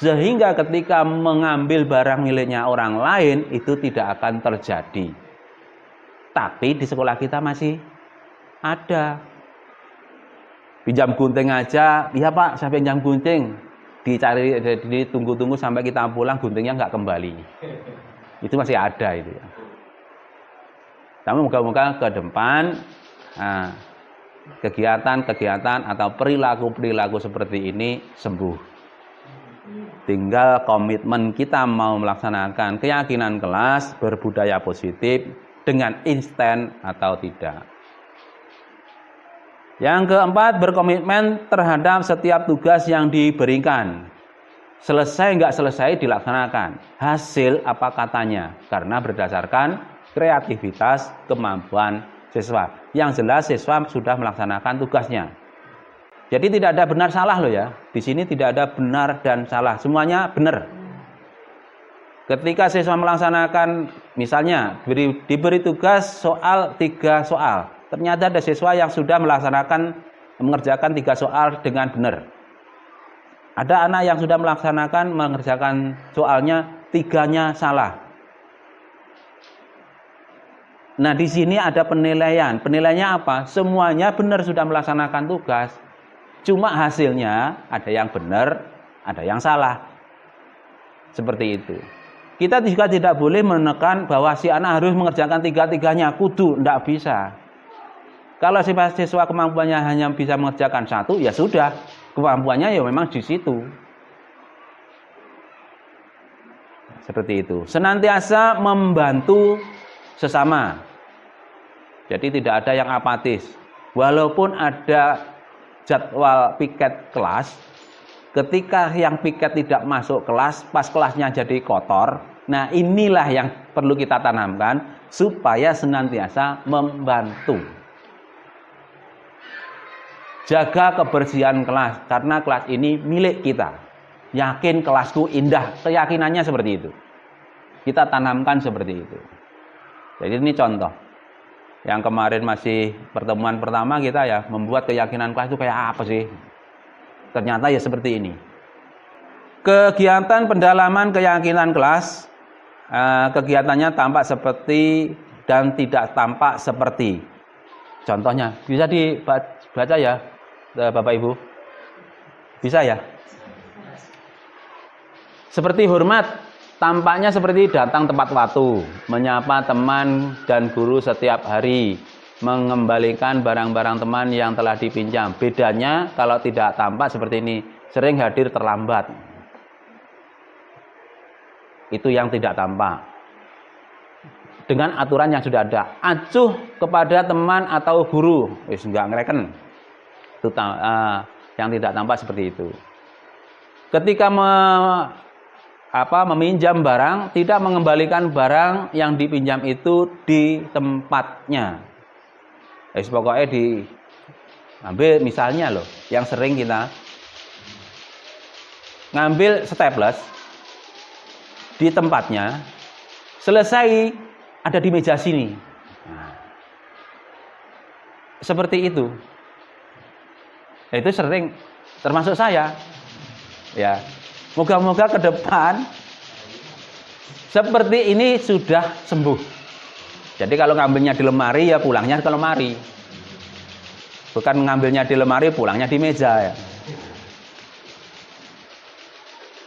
Sehingga ketika mengambil barang miliknya orang lain, itu tidak akan terjadi. Tapi di sekolah kita masih ada. Pinjam gunting aja, iya Pak, saya pinjam gunting. Dicari, ditunggu-tunggu sampai kita pulang, guntingnya nggak kembali. Itu masih ada itu ya. Tapi moga-moga ke depan kegiatan-kegiatan atau perilaku-perilaku seperti ini sembuh. Tinggal komitmen kita mau melaksanakan keyakinan kelas berbudaya positif dengan instan atau tidak. Yang keempat, berkomitmen terhadap setiap tugas yang diberikan. Selesai nggak selesai dilaksanakan. Hasil apa katanya. Karena berdasarkan kreativitas, kemampuan siswa. Yang jelas siswa sudah melaksanakan tugasnya. Jadi tidak ada benar salah loh ya. Di sini tidak ada benar dan salah. Semuanya benar. Ketika siswa melaksanakan, misalnya diberi tugas soal 3 soal. Ternyata ada siswa yang sudah mengerjakan 3 soal dengan benar. Ada anak yang sudah mengerjakan soalnya 3-nya salah. Nah, di sini ada penilaian. Penilaiannya apa? Semuanya benar sudah melaksanakan tugas. Cuma hasilnya ada yang benar, ada yang salah. Seperti itu. Kita juga tidak boleh menekan bahwa si anak harus mengerjakan 3-3-nya. Kudu, tidak bisa. Kalau siswa kemampuannya hanya bisa mengerjakan 1, ya sudah. Kemampuannya ya memang di situ. Seperti itu. Senantiasa membantu sesama. Jadi tidak ada yang apatis. Walaupun ada jadwal piket kelas, ketika yang piket tidak masuk kelas, pas kelasnya jadi kotor, nah inilah yang perlu kita tanamkan supaya senantiasa membantu. Jaga kebersihan kelas, karena kelas ini milik kita. Yakin kelasku indah, keyakinannya seperti itu. Kita tanamkan seperti itu. Jadi ini contoh. Yang kemarin masih pertemuan pertama kita ya membuat keyakinan kelas itu kayak apa sih? Ternyata ya seperti ini. Kegiatan pendalaman keyakinan kelas, kegiatannya tampak seperti dan tidak tampak seperti. Contohnya bisa dibaca ya Bapak Ibu? Bisa ya? Seperti hormat, tampaknya seperti datang tepat waktu, menyapa teman dan guru setiap hari, mengembalikan barang-barang teman yang telah dipinjam. Bedanya kalau tidak tampak seperti ini, sering hadir terlambat. Itu yang tidak tampak. Dengan aturan yang sudah ada, acuh kepada teman atau guru, enggak ngereken. Itu yang tidak tampak seperti itu. Ketika meminjam barang, tidak mengembalikan barang yang dipinjam itu di tempatnya. Pokoknya diambil, misalnya loh, yang sering kita ngambil staples di tempatnya, selesai ada di meja sini. Nah, seperti itu. Itu sering, termasuk saya. Ya. Moga-moga ke depan seperti ini sudah sembuh. Jadi kalau ngambilnya di lemari ya pulangnya ke lemari. Bukan ngambilnya di lemari pulangnya di meja ya.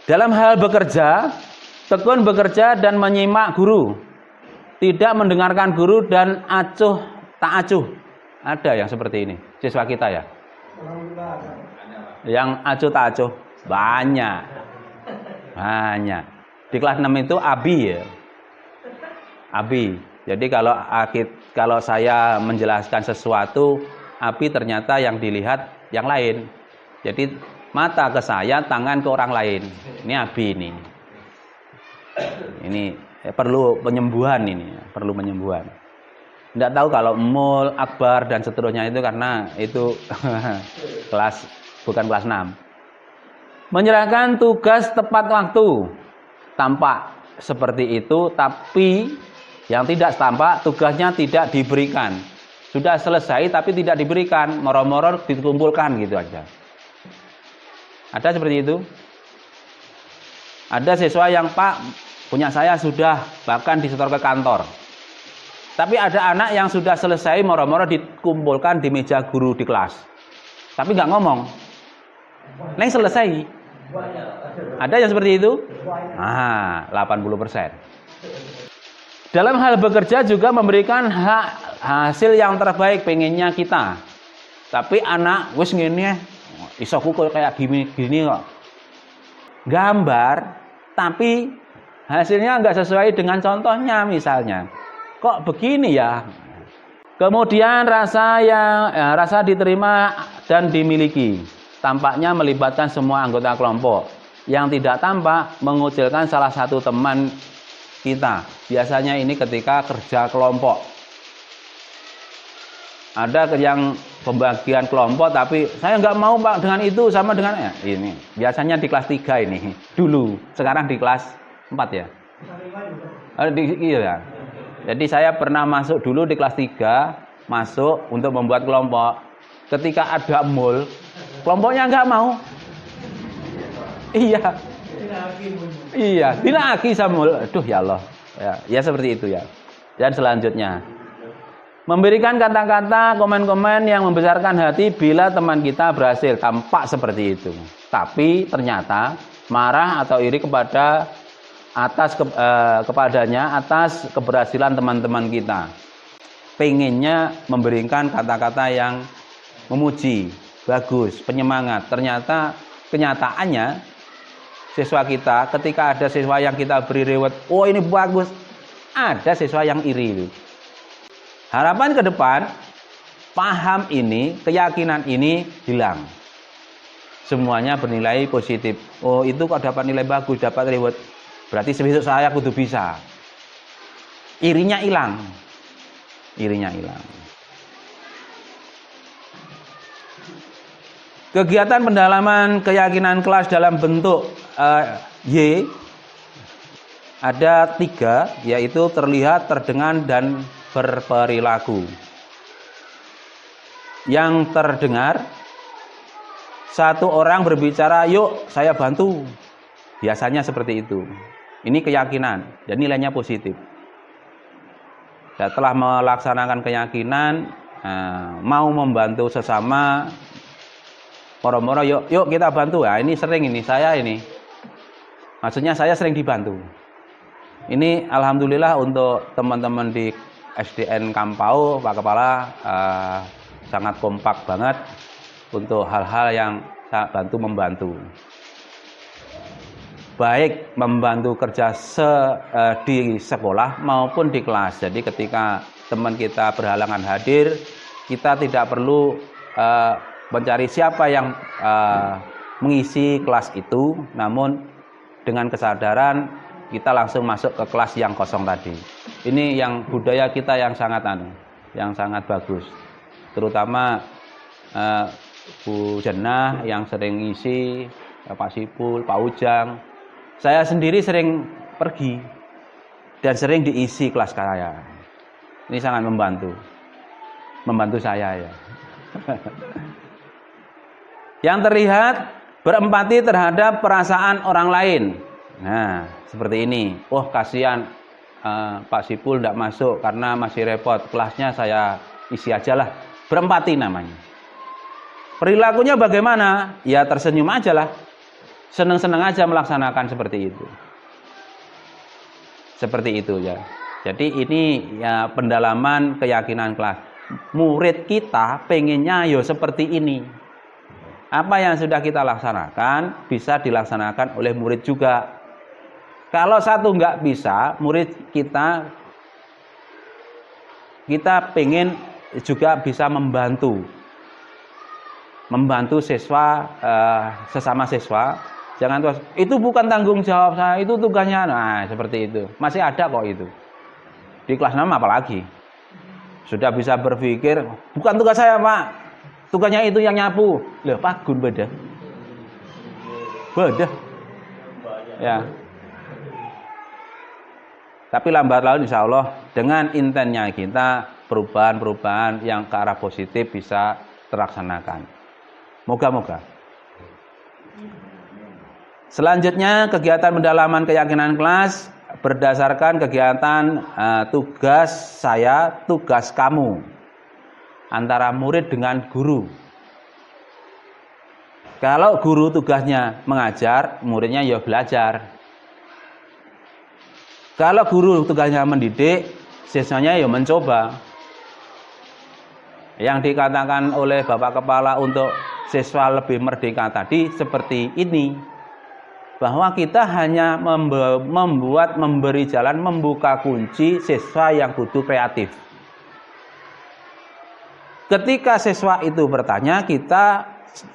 Dalam hal bekerja, tekun bekerja dan menyimak guru. Tidak mendengarkan guru dan acuh tak acuh. Ada yang seperti ini siswa kita ya. Yang acuh tak acuh banyak. Banyak. Di kelas 6 itu Abi ya. Abi. Jadi kalau saya menjelaskan sesuatu, Abi ternyata yang dilihat yang lain. Jadi mata ke saya, tangan ke orang lain. Ini Abi ini. Ini perlu penyembuhan ini, perlu penyembuhan. Tidak tahu kalau Mul, Akbar dan seterusnya itu karena itu bukan kelas 6. Menyerahkan tugas tepat waktu, tampak seperti itu, tapi yang tidak tampak tugasnya tidak diberikan. Sudah selesai tapi tidak diberikan, moro-moro dikumpulkan gitu aja. Ada seperti itu? Ada siswa yang Pak, punya saya sudah bahkan disetor ke kantor. Tapi ada anak yang sudah selesai moro-moro dikumpulkan di meja guru di kelas. Tapi nggak ngomong. Neng selesai. Ada yang seperti itu? 80%. Dalam hal bekerja juga memberikan hasil yang terbaik pengennya kita. Tapi anak wis ngene isoku kok kayak gini kok. Gambar tapi hasilnya enggak sesuai dengan contohnya misalnya. Kok begini ya? Kemudian rasa diterima dan dimiliki. Tampaknya melibatkan semua anggota kelompok. Yang tidak tampak mengucilkan salah satu teman kita. Biasanya ini ketika kerja kelompok. Ada yang pembagian kelompok tapi saya nggak mau Pak dengan itu sama dengan ini. Biasanya di kelas 3 ini dulu. Sekarang di kelas 4 ya. Iya. Jadi saya pernah masuk dulu di kelas 3, masuk untuk membuat kelompok. Ketika ada mul, kelompoknya nggak mau. Iya. Iya, dinaki samul. Aduh ya Allah. Ya seperti itu ya. Dan selanjutnya, memberikan kata-kata, komen-komen yang membesarkan hati bila teman kita berhasil. Tampak seperti itu. Tapi ternyata marah atau iri kepadanya atas keberhasilan teman-teman kita. Pengennya memberikan kata-kata yang memuji, bagus, penyemangat. Ternyata kenyataannya siswa kita ketika ada siswa yang kita beri reward, oh ini bagus, ada siswa yang iri. Harapan ke depan, paham ini, keyakinan ini hilang. Semuanya bernilai positif. Oh, itu kok dapat nilai bagus, dapat reward. Berarti besok saya kudu bisa. Irinya hilang. Irinya hilang. Kegiatan pendalaman keyakinan kelas dalam bentuk Y ada 3, yaitu terlihat, terdengar, dan berperilaku. Yang terdengar, satu orang berbicara, yuk saya bantu. Biasanya seperti itu. Ini keyakinan, dan nilainya positif. Setelah melaksanakan keyakinan, mau membantu sesama, moro-moro yuk kita bantu. Nah, ini sering ini, saya ini. Maksudnya saya sering dibantu. Ini alhamdulillah untuk teman-teman di SDN Kampau, Pak Kepala sangat kompak banget untuk hal-hal yang membantu. Baik membantu kerja di sekolah maupun di kelas. Jadi ketika teman kita berhalangan hadir, kita tidak perlu mencari siapa yang mengisi kelas itu, namun dengan kesadaran kita langsung masuk ke kelas yang kosong tadi. Ini yang budaya kita yang sangat bagus. Terutama Bu Jenah yang sering ngisi, Pak Sipul, Pak Ujang. Saya sendiri sering pergi dan sering diisi kelas saya. Ini sangat membantu saya ya. Yang terlihat berempati terhadap perasaan orang lain. Nah, seperti ini. Oh, kasihan Pak Sipul tidak masuk karena masih repot. Kelasnya saya isi aja lah. Berempati namanya. Perilakunya bagaimana? Ya tersenyum aja lah. Senang-senang aja melaksanakan seperti itu. Seperti itu ya. Jadi ini ya pendalaman keyakinan kelas. Murid kita pengennya yo seperti ini. Apa yang sudah kita laksanakan bisa dilaksanakan oleh murid juga. Kalau satu nggak bisa, murid kita pengen juga bisa membantu siswa, sesama siswa. Jangan terus, itu bukan tanggung jawab saya, itu tugasnya. Nah, seperti itu. Masih ada kok itu. Di kelas 6 apalagi. Sudah bisa berpikir, bukan tugas saya, Pak. Tugasnya itu yang nyapu. Loh, Pak Gun beda. Ya. Tapi lambat laun insya Allah dengan intennya kita perubahan-perubahan yang ke arah positif bisa terlaksanakan. Moga-moga. Selanjutnya kegiatan pendalaman keyakinan kelas berdasarkan kegiatan tugas saya, tugas kamu antara murid dengan guru. Kalau guru tugasnya mengajar, muridnya ya belajar. Kalau guru tugasnya mendidik, siswanya ya mencoba. Yang dikatakan oleh Bapak Kepala untuk siswa lebih merdeka tadi seperti ini. Bahwa kita hanya memberi jalan, membuka kunci siswa yang butuh kreatif. Ketika siswa itu bertanya, kita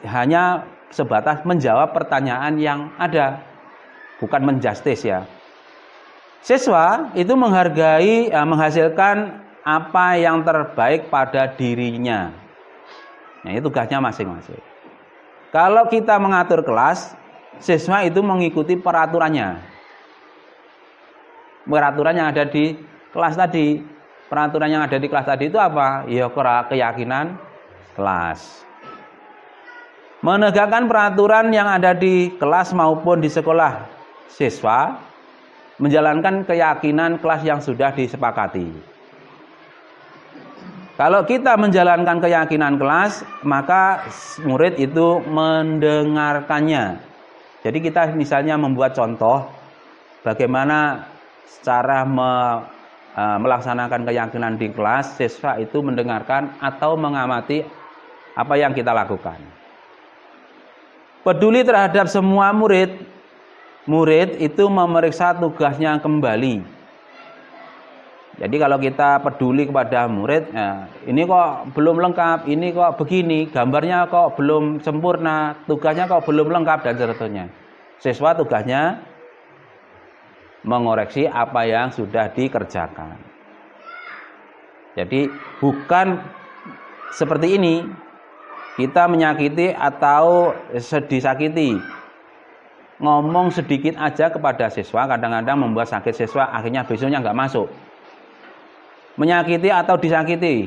hanya sebatas menjawab pertanyaan yang ada, bukan menjustis ya. Siswa itu menghasilkan apa yang terbaik pada dirinya. Nah, itu tugasnya masing-masing. Kalau kita mengatur kelas, siswa itu mengikuti peraturannya. Peraturan yang ada di kelas tadi. Peraturan yang ada di kelas tadi itu apa? Ya, keyakinan kelas. Menegakkan peraturan yang ada di kelas maupun di sekolah siswa, menjalankan keyakinan kelas yang sudah disepakati. Kalau kita menjalankan keyakinan kelas, maka murid itu mendengarkannya. Jadi kita misalnya membuat contoh bagaimana cara melaksanakan keyakinan di kelas, siswa itu mendengarkan atau mengamati apa yang kita lakukan. Peduli terhadap semua murid itu memeriksa tugasnya kembali. Jadi kalau kita peduli kepada murid, ya, ini kok belum lengkap, ini kok begini, gambarnya kok belum sempurna, tugasnya kok belum lengkap, dan seterusnya. Siswa tugasnya mengoreksi apa yang sudah dikerjakan. Jadi bukan seperti ini, kita menyakiti atau disakiti. Ngomong sedikit aja kepada siswa kadang-kadang membuat sakit siswa, akhirnya besoknya nggak masuk. Menyakiti atau disakiti,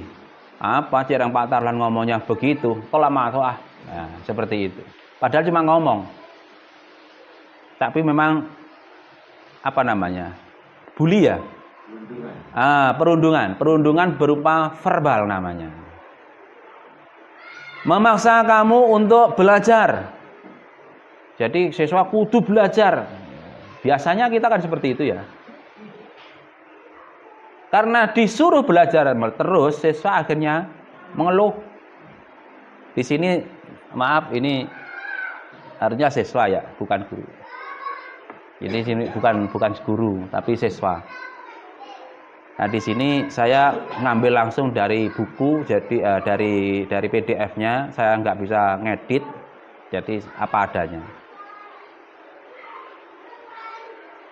apa jarang Pak Tarlan ngomongnya begitu, kok lama masuk ah, nah, seperti itu. Padahal cuma ngomong, tapi memang apa namanya, bully ya, perundungan berupa verbal namanya. Memaksa kamu untuk belajar, jadi siswa kudu belajar. Biasanya kita kan seperti itu ya. Karena disuruh belajar terus, siswa akhirnya mengeluh. Di sini, maaf, ini harusnya siswa ya, bukan guru. Ini sini bukan guru, tapi siswa. Nah, di sini saya ngambil langsung dari buku, jadi dari PDF-nya, saya nggak bisa ngedit, jadi apa adanya.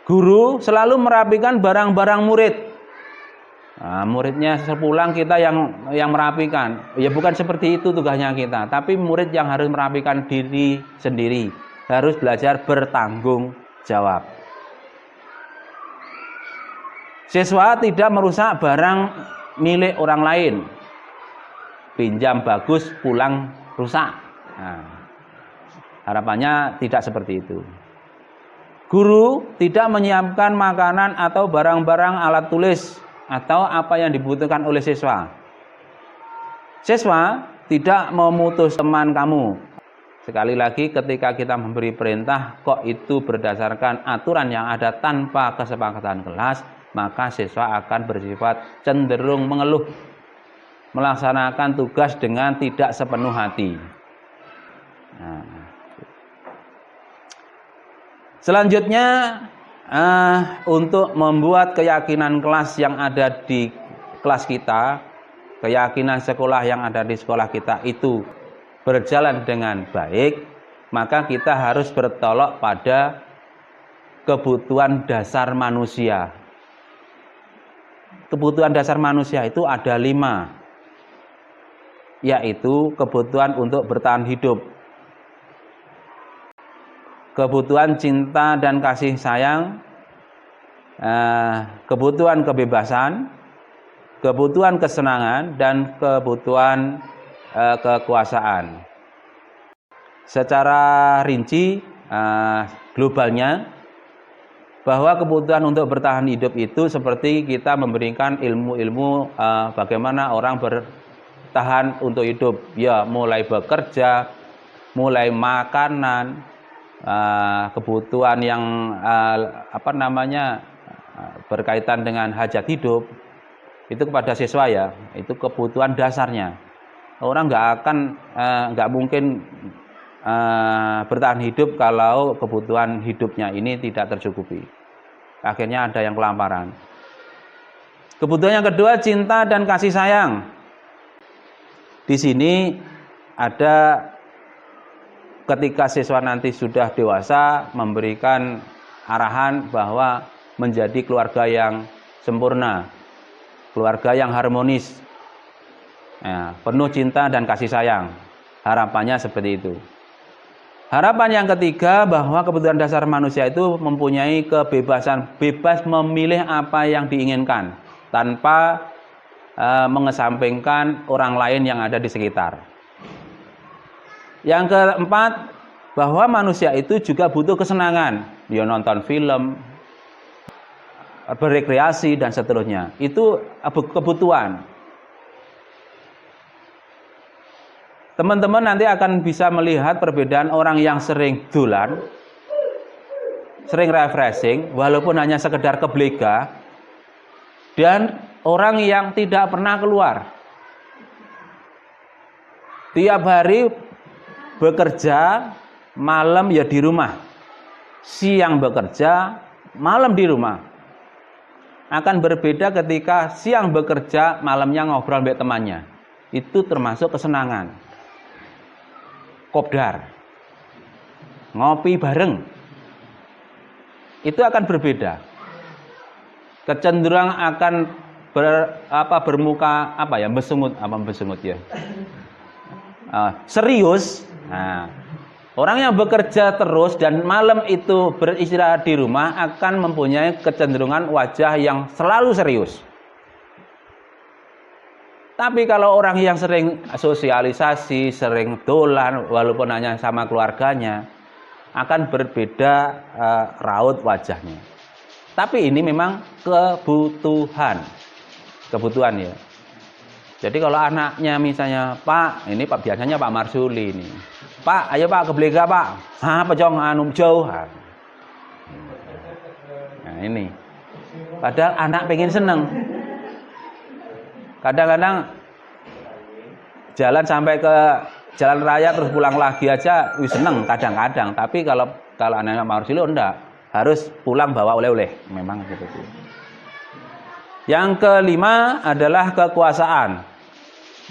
Guru selalu merapikan barang-barang murid. Nah, muridnya sepulang kita yang merapikan. Ya bukan seperti itu tugasnya kita, tapi murid yang harus merapikan diri sendiri, harus belajar bertanggung jawab. Siswa tidak merusak barang milik orang lain. Pinjam bagus, pulang rusak. Nah, harapannya tidak seperti itu. Guru tidak menyiapkan makanan atau barang-barang alat tulis atau apa yang dibutuhkan oleh siswa. Siswa tidak memutus teman kamu. Sekali lagi, ketika kita memberi perintah kok itu berdasarkan aturan yang ada tanpa kesepakatan kelas, maka siswa akan bersifat cenderung mengeluh, melaksanakan tugas dengan tidak sepenuh hati. Nah, selanjutnya, untuk membuat keyakinan kelas yang ada di kelas kita, keyakinan sekolah yang ada di sekolah kita itu berjalan dengan baik, maka kita harus bertolak pada kebutuhan dasar manusia. Kebutuhan dasar manusia itu ada 5, yaitu kebutuhan untuk bertahan hidup, kebutuhan cinta dan kasih sayang, kebutuhan kebebasan, kebutuhan kesenangan, dan kebutuhan kekuasaan. Secara rinci, globalnya, bahwa kebutuhan untuk bertahan hidup itu seperti kita memberikan ilmu-ilmu bagaimana orang bertahan untuk hidup. Ya, mulai bekerja, mulai makanan, kebutuhan yang berkaitan dengan hajat hidup itu kepada siswa ya, itu kebutuhan dasarnya. Orang nggak mungkin bertahan hidup kalau kebutuhan hidupnya ini tidak tercukupi. Akhirnya ada yang kelaparan. Kebutuhan yang kedua, cinta dan kasih sayang. Di sini ada ketika siswa nanti sudah dewasa memberikan arahan bahwa menjadi keluarga yang sempurna, keluarga yang harmonis, ya, penuh cinta dan kasih sayang. Harapannya seperti itu. Harapan yang ketiga, bahwa kebutuhan dasar manusia itu mempunyai kebebasan, bebas memilih apa yang diinginkan tanpa mengesampingkan orang lain yang ada di sekitar. Yang keempat, bahwa manusia itu juga butuh kesenangan. Dia nonton film, berrekreasi, dan seterusnya. Itu kebutuhan. Teman-teman nanti akan bisa melihat perbedaan orang yang sering dulan, sering refreshing, walaupun hanya sekedar kebelega, dan orang yang tidak pernah keluar. Tiap hari bekerja, malam ya di rumah. Siang bekerja, malam di rumah. akan berbeda ketika siang bekerja, malamnya ngobrol sama temannya. Itu termasuk kesenangan. Kopdar. Ngopi bareng. Itu akan berbeda. Kecenderungan akan bermuka besungut ya. Serius. Nah, orang yang bekerja terus dan malam itu beristirahat di rumah akan mempunyai kecenderungan wajah yang selalu serius. Tapi kalau orang yang sering sosialisasi, sering dolan, walaupun hanya sama keluarganya, akan berbeda raut wajahnya. Tapi ini memang kebutuhan ya. Jadi kalau anaknya misalnya, Pak, ini Pak biasanya Pak Marsuli ini. Pak, ayo Pak ke Belega Pak. Apa jong anu jauh. Nah ini. Padahal anak pengen seneng. Kadang-kadang jalan sampai ke jalan raya terus pulang lagi aja seneng kadang-kadang. Tapi kalau anaknya Pak Marsuli enggak, harus pulang bawa oleh-oleh. Memang seperti itu. Yang kelima adalah kekuasaan.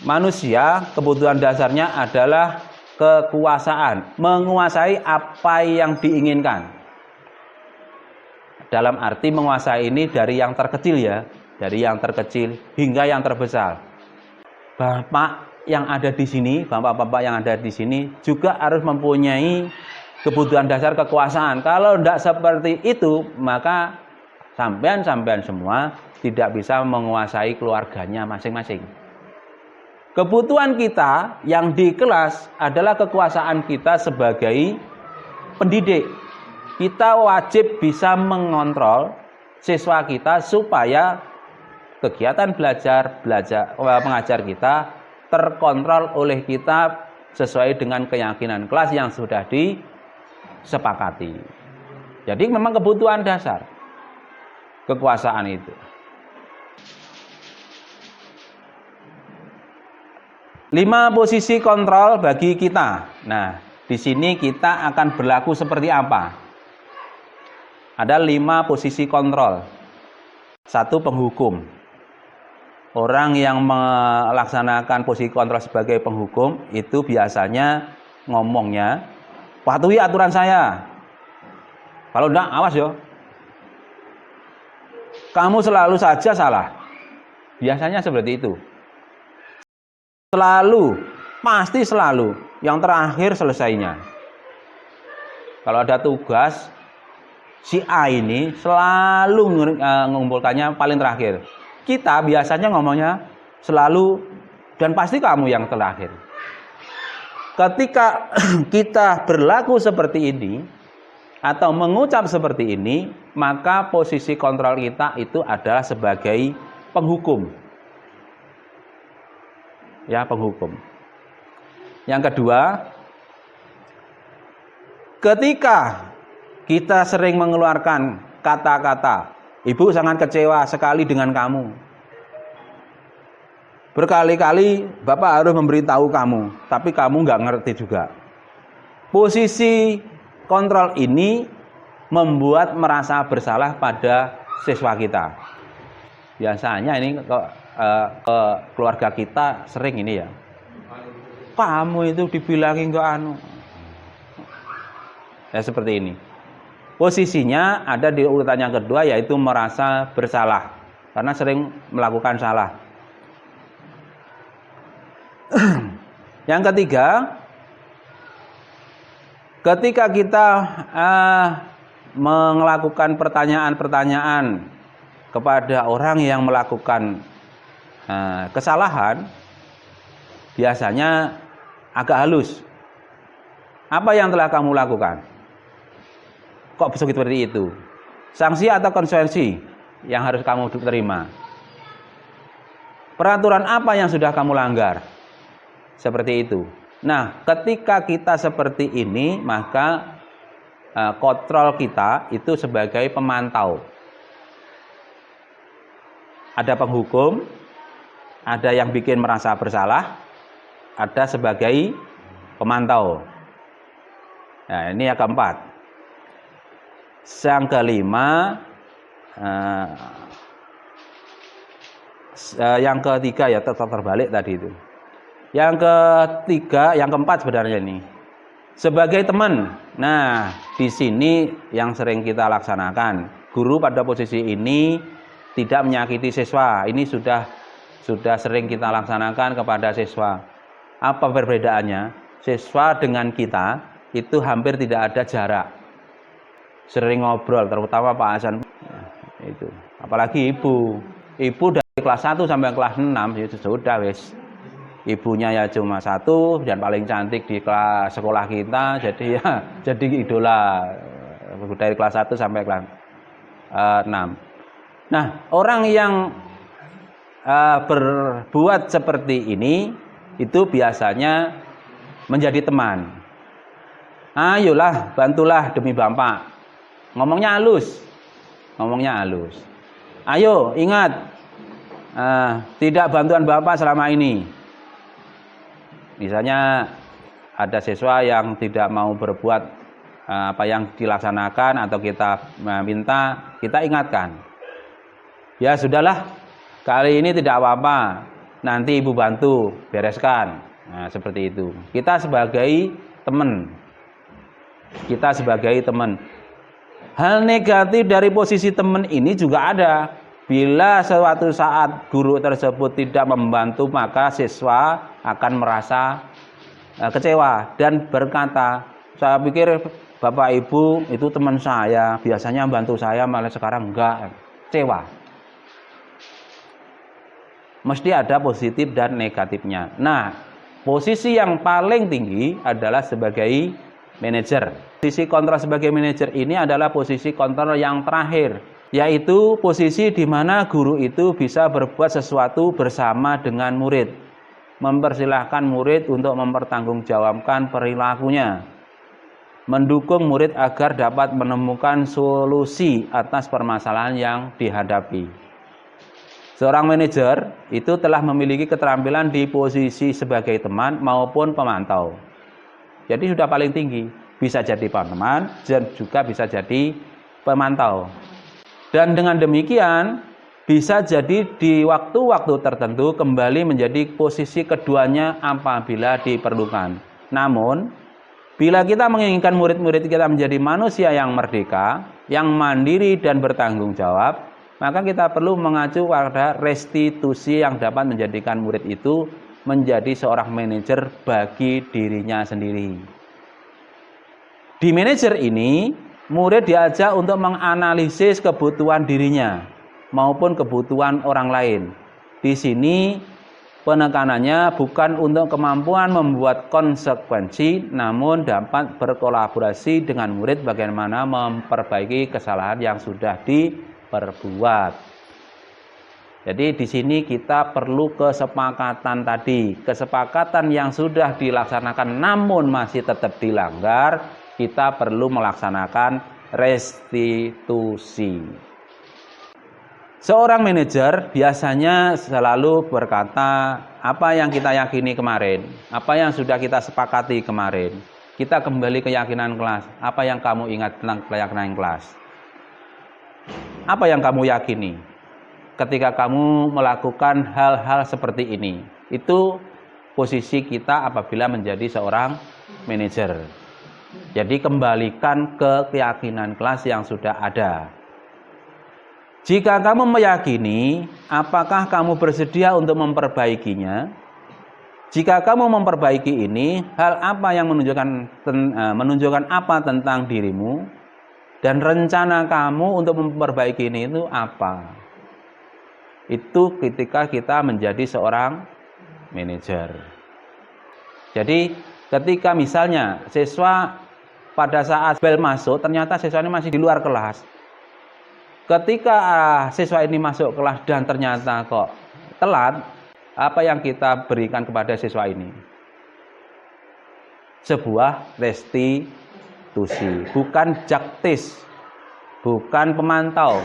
Manusia kebutuhan dasarnya adalah kekuasaan, menguasai apa yang diinginkan. Dalam arti menguasai ini dari yang terkecil ya, dari yang terkecil hingga yang terbesar. Bapak yang ada di sini, bapak-bapak yang ada di sini juga harus mempunyai kebutuhan dasar kekuasaan. Kalau tidak seperti itu, maka sampean semua tidak bisa menguasai keluarganya masing-masing. Kebutuhan kita yang di kelas adalah kekuasaan kita sebagai pendidik. Kita wajib bisa mengontrol siswa kita supaya kegiatan mengajar kita terkontrol oleh kita sesuai dengan keyakinan kelas yang sudah disepakati. Jadi memang kebutuhan dasar kekuasaan itu. 5 posisi kontrol bagi kita. Nah, di sini kita akan berlaku seperti apa? Ada 5 posisi kontrol. 1, penghukum. Orang yang melaksanakan posisi kontrol sebagai penghukum itu biasanya ngomongnya, patuhi aturan saya. Kalau enggak, awas yo. Kamu selalu saja salah. Biasanya seperti itu. Selalu, pasti selalu. Yang terakhir selesainya. Kalau ada tugas, si A ini selalu mengumpulkannya paling terakhir. Kita biasanya ngomongnya selalu dan pasti kamu yang terakhir. Ketika kita berlaku seperti ini atau mengucap seperti ini, maka posisi kontrol kita itu adalah sebagai penghukum. Ya, penghukum. Yang kedua, ketika kita sering mengeluarkan kata-kata, ibu sangat kecewa sekali dengan kamu. Berkali-kali bapak harus memberitahu kamu, tapi kamu nggak ngerti juga. Posisi kontrol ini membuat merasa bersalah pada siswa kita. Biasanya ini ke keluarga kita sering ini ya. Kamu itu dibilangin nggak anu. Ya seperti ini. Posisinya ada di urutan yang kedua, yaitu merasa bersalah karena sering melakukan salah. Yang ketiga, ketika kita melakukan pertanyaan-pertanyaan kepada orang yang melakukan kesalahan, biasanya agak halus. Apa yang telah kamu lakukan? Kok seperti itu? Sanksi atau konsekuensi yang harus kamu terima? Peraturan apa yang sudah kamu langgar? Seperti itu. Nah, ketika kita seperti ini, maka kontrol kita itu sebagai pemantau. Ada penghukum, ada yang bikin merasa bersalah, ada sebagai pemantau. Nah, ini yang keempat. Yang kelima, yang ketiga ya terbalik tadi itu. Yang ketiga, yang keempat sebenarnya ini. Sebagai teman. Nah, di sini yang sering kita laksanakan. Guru pada posisi ini tidak menyakiti siswa. Ini sudah sering kita laksanakan kepada siswa. Apa perbedaannya? Siswa dengan kita itu hampir tidak ada jarak. Sering ngobrol, terutama Pak Hasan. Nah, itu. Apalagi ibu. Ibu dari kelas 1 sampai kelas 6 itu sudah wis. Ibunya ya cuma 1 dan paling cantik di kelas sekolah kita, jadi ya jadi idola dari kelas 1 sampai kelas 6. Nah, orang yang berbuat seperti ini itu biasanya menjadi teman. Ayolah, bantulah demi Bapak. Ngomongnya halus. Ayo, ingat, tidak bantuan Bapak selama ini. Misalnya ada siswa yang tidak mau berbuat apa yang dilaksanakan atau kita minta, kita ingatkan. Ya sudahlah, kali ini tidak apa-apa, nanti Ibu bantu bereskan. Nah, seperti itu. Kita sebagai teman. Hal negatif dari posisi teman ini juga ada. Bila suatu saat guru tersebut tidak membantu, maka siswa akan merasa kecewa dan berkata, saya pikir Bapak Ibu itu teman saya, biasanya bantu saya, malah sekarang enggak. Kecewa. Mesti ada positif dan negatifnya. Nah, posisi yang paling tinggi adalah sebagai manajer. Posisi kontrol sebagai manajer ini adalah posisi kontrol yang terakhir, yaitu posisi di mana guru itu bisa berbuat sesuatu bersama dengan murid, mempersilahkan murid untuk mempertanggungjawabkan perilakunya, mendukung murid agar dapat menemukan solusi atas permasalahan yang dihadapi. Seorang manajer itu telah memiliki keterampilan di posisi sebagai teman maupun pemantau. Jadi sudah paling tinggi, bisa jadi teman dan juga bisa jadi pemantau. Dan dengan demikian bisa jadi di waktu-waktu tertentu kembali menjadi posisi keduanya apabila diperlukan. Namun, bila kita menginginkan murid-murid kita menjadi manusia yang merdeka, yang mandiri dan bertanggung jawab, maka kita perlu mengacu pada restitusi yang dapat menjadikan murid itu menjadi seorang manajer bagi dirinya sendiri. Di manajer ini, murid diajak untuk menganalisis kebutuhan dirinya maupun kebutuhan orang lain. Di sini penekanannya bukan untuk kemampuan membuat konsekuensi, namun dapat berkolaborasi dengan murid bagaimana memperbaiki kesalahan yang sudah diperbuat. Jadi di sini kita perlu kesepakatan tadi, kesepakatan yang sudah dilaksanakan namun masih tetap dilanggar, kita perlu melaksanakan restitusi. Seorang manajer biasanya selalu berkata, apa yang kita yakini kemarin, apa yang sudah kita sepakati kemarin, kita kembali keyakinan kelas. Apa yang kamu ingat tentang keyakinan kelas? Apa yang kamu yakini ketika kamu melakukan hal-hal seperti ini? Itu posisi kita apabila menjadi seorang manajer. Jadi kembalikan ke keyakinan kelas yang sudah ada. Jika kamu meyakini, apakah kamu bersedia untuk memperbaikinya? Jika kamu memperbaiki ini, hal apa yang menunjukkan apa tentang dirimu? Dan rencana kamu untuk memperbaiki ini itu apa? Itu ketika kita menjadi seorang manajer. Jadi ketika misalnya siswa pada saat bel masuk, ternyata siswa ini masih di luar kelas. Ketika siswa ini masuk kelas dan ternyata kok telat, apa yang kita berikan kepada siswa ini? Sebuah restitusi, bukan jaktis, bukan pemantau,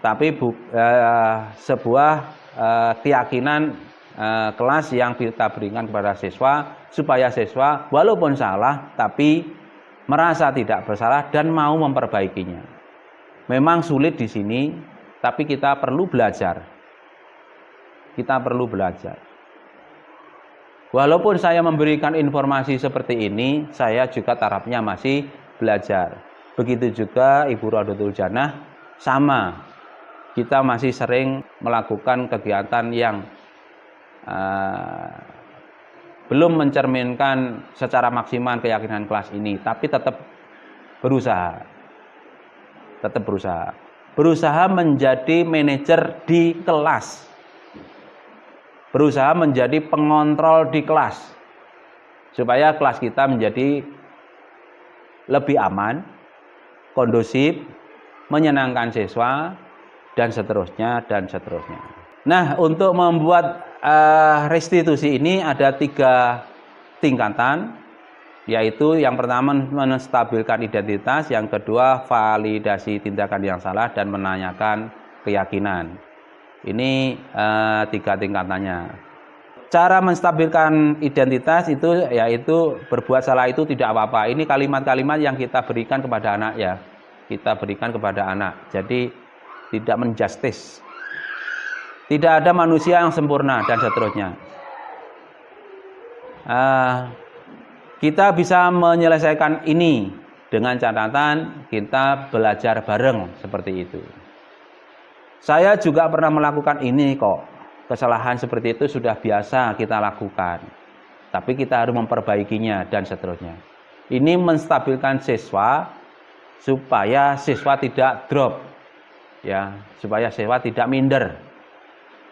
tapi sebuah keyakinan kelas yang kita berikan kepada siswa, supaya siswa walaupun salah tapi merasa tidak bersalah dan mau memperbaikinya. Memang sulit di sini, tapi kita perlu belajar. kita perlu belajar. Walaupun saya memberikan informasi seperti ini, saya juga tarafnya masih belajar. Begitu juga Ibu Rodotul Jannah, sama. Kita masih sering melakukan kegiatan yang belum mencerminkan secara maksimal keyakinan kelas ini, tapi tetap berusaha. Berusaha menjadi manajer di kelas. Berusaha menjadi pengontrol di kelas, supaya kelas kita menjadi lebih aman, kondusif, menyenangkan siswa, dan seterusnya, dan seterusnya. Nah, untuk membuat restitusi ini ada 3 tingkatan, yaitu yang pertama menstabilkan identitas, yang kedua validasi tindakan yang salah, dan menanyakan keyakinan. Ini 3 tingkatannya. Cara menstabilkan identitas itu yaitu berbuat salah itu tidak apa-apa. Ini kalimat-kalimat yang kita berikan kepada anak ya. Kita berikan kepada anak. Jadi tidak menjustis. Tidak ada manusia yang sempurna dan seterusnya. Kita bisa menyelesaikan ini dengan catatan kita belajar bareng seperti itu. Saya juga pernah melakukan ini kok. Kesalahan seperti itu sudah biasa kita lakukan. Tapi kita harus memperbaikinya dan seterusnya. Ini menstabilkan siswa supaya siswa tidak drop. Ya, supaya siswa tidak minder.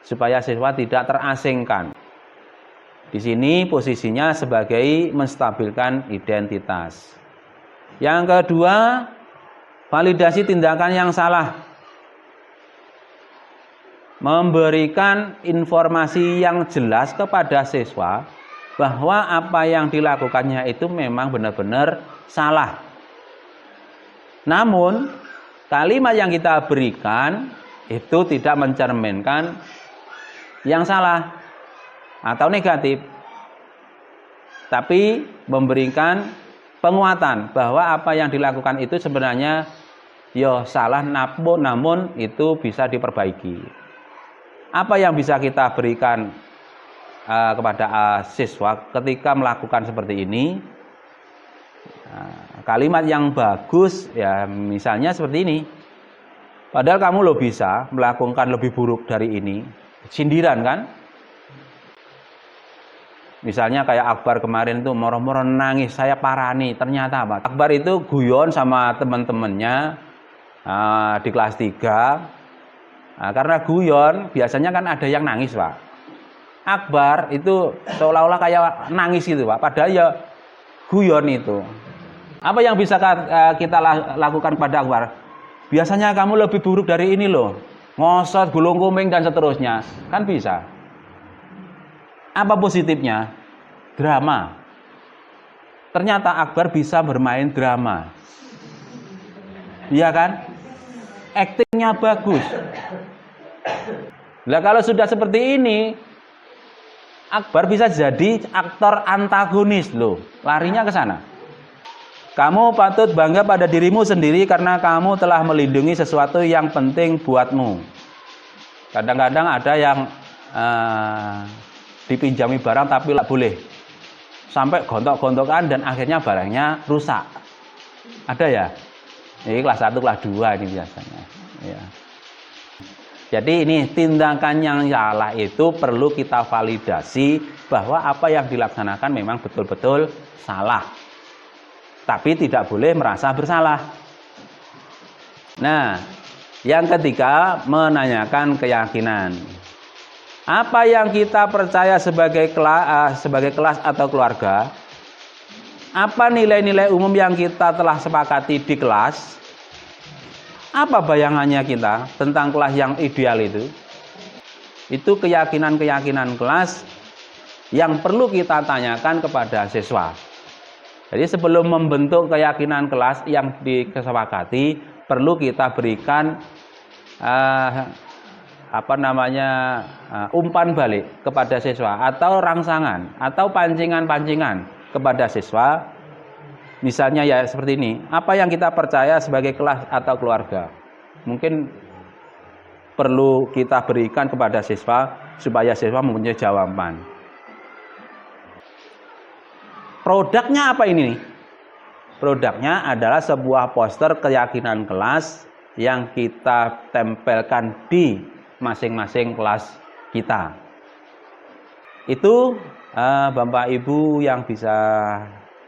Supaya siswa tidak terasingkan. Di sini posisinya sebagai menstabilkan identitas. Yang kedua, validasi tindakan yang salah. Memberikan informasi yang jelas kepada siswa bahwa apa yang dilakukannya itu memang benar-benar salah. Namun, kalimat yang kita berikan itu tidak mencerminkan yang salah atau negatif, tapi memberikan penguatan bahwa apa yang dilakukan itu sebenarnya salah, namun itu bisa diperbaiki. Apa yang bisa kita berikan kepada siswa ketika melakukan seperti ini? Kalimat yang bagus ya, misalnya seperti ini. Padahal kamu lo bisa melakukan lebih buruk dari ini. Sindiran kan? Misalnya kayak Akbar kemarin tuh moro-moro nangis, saya parani. Ternyata apa? Akbar itu guyon sama teman-temannya di kelas 3. Karena guyon biasanya kan ada yang nangis, Pak. Akbar itu seolah-olah kayak nangis gitu, Pak. Padahal ya guyon itu. Apa yang bisa kita lakukan pada Akbar? Biasanya kamu lebih buruk dari ini loh. Ngosot, gulung kuming dan seterusnya. Kan bisa. Apa positifnya? Drama. Ternyata Akbar bisa bermain drama. Iya kan? Aktingnya bagus. Nah, kalau sudah seperti ini, Akbar bisa jadi aktor antagonis loh. Larinya ke sana. Kamu patut bangga pada dirimu sendiri karena kamu telah melindungi sesuatu yang penting buatmu. Kadang-kadang ada yang dipinjami barang tapi tidak boleh. Sampai gontok-gontokan dan akhirnya barangnya rusak. Ada ya? Ini kelas 1, kelas 2 ini biasanya. Ya. Jadi ini tindakan yang salah itu perlu kita validasi bahwa apa yang dilaksanakan memang betul-betul salah. Tapi tidak boleh merasa bersalah. Nah, yang ketiga, menanyakan keyakinan. Apa yang kita percaya sebagai kelas atau keluarga? Apa nilai-nilai umum yang kita telah sepakati di kelas? Apa bayangannya kita tentang kelas yang ideal itu? Itu keyakinan-keyakinan kelas yang perlu kita tanyakan kepada siswa. Jadi sebelum membentuk keyakinan kelas yang disepakati, perlu kita berikan umpan balik kepada siswa atau rangsangan atau pancingan-pancingan kepada siswa. Misalnya ya seperti ini, apa yang kita percaya sebagai kelas atau keluarga? Mungkin perlu kita berikan kepada siswa supaya siswa mempunyai jawaban. Produknya apa ini? Produknya adalah sebuah poster keyakinan kelas yang kita tempelkan di masing-masing kelas kita. Itu Bapak Ibu yang bisa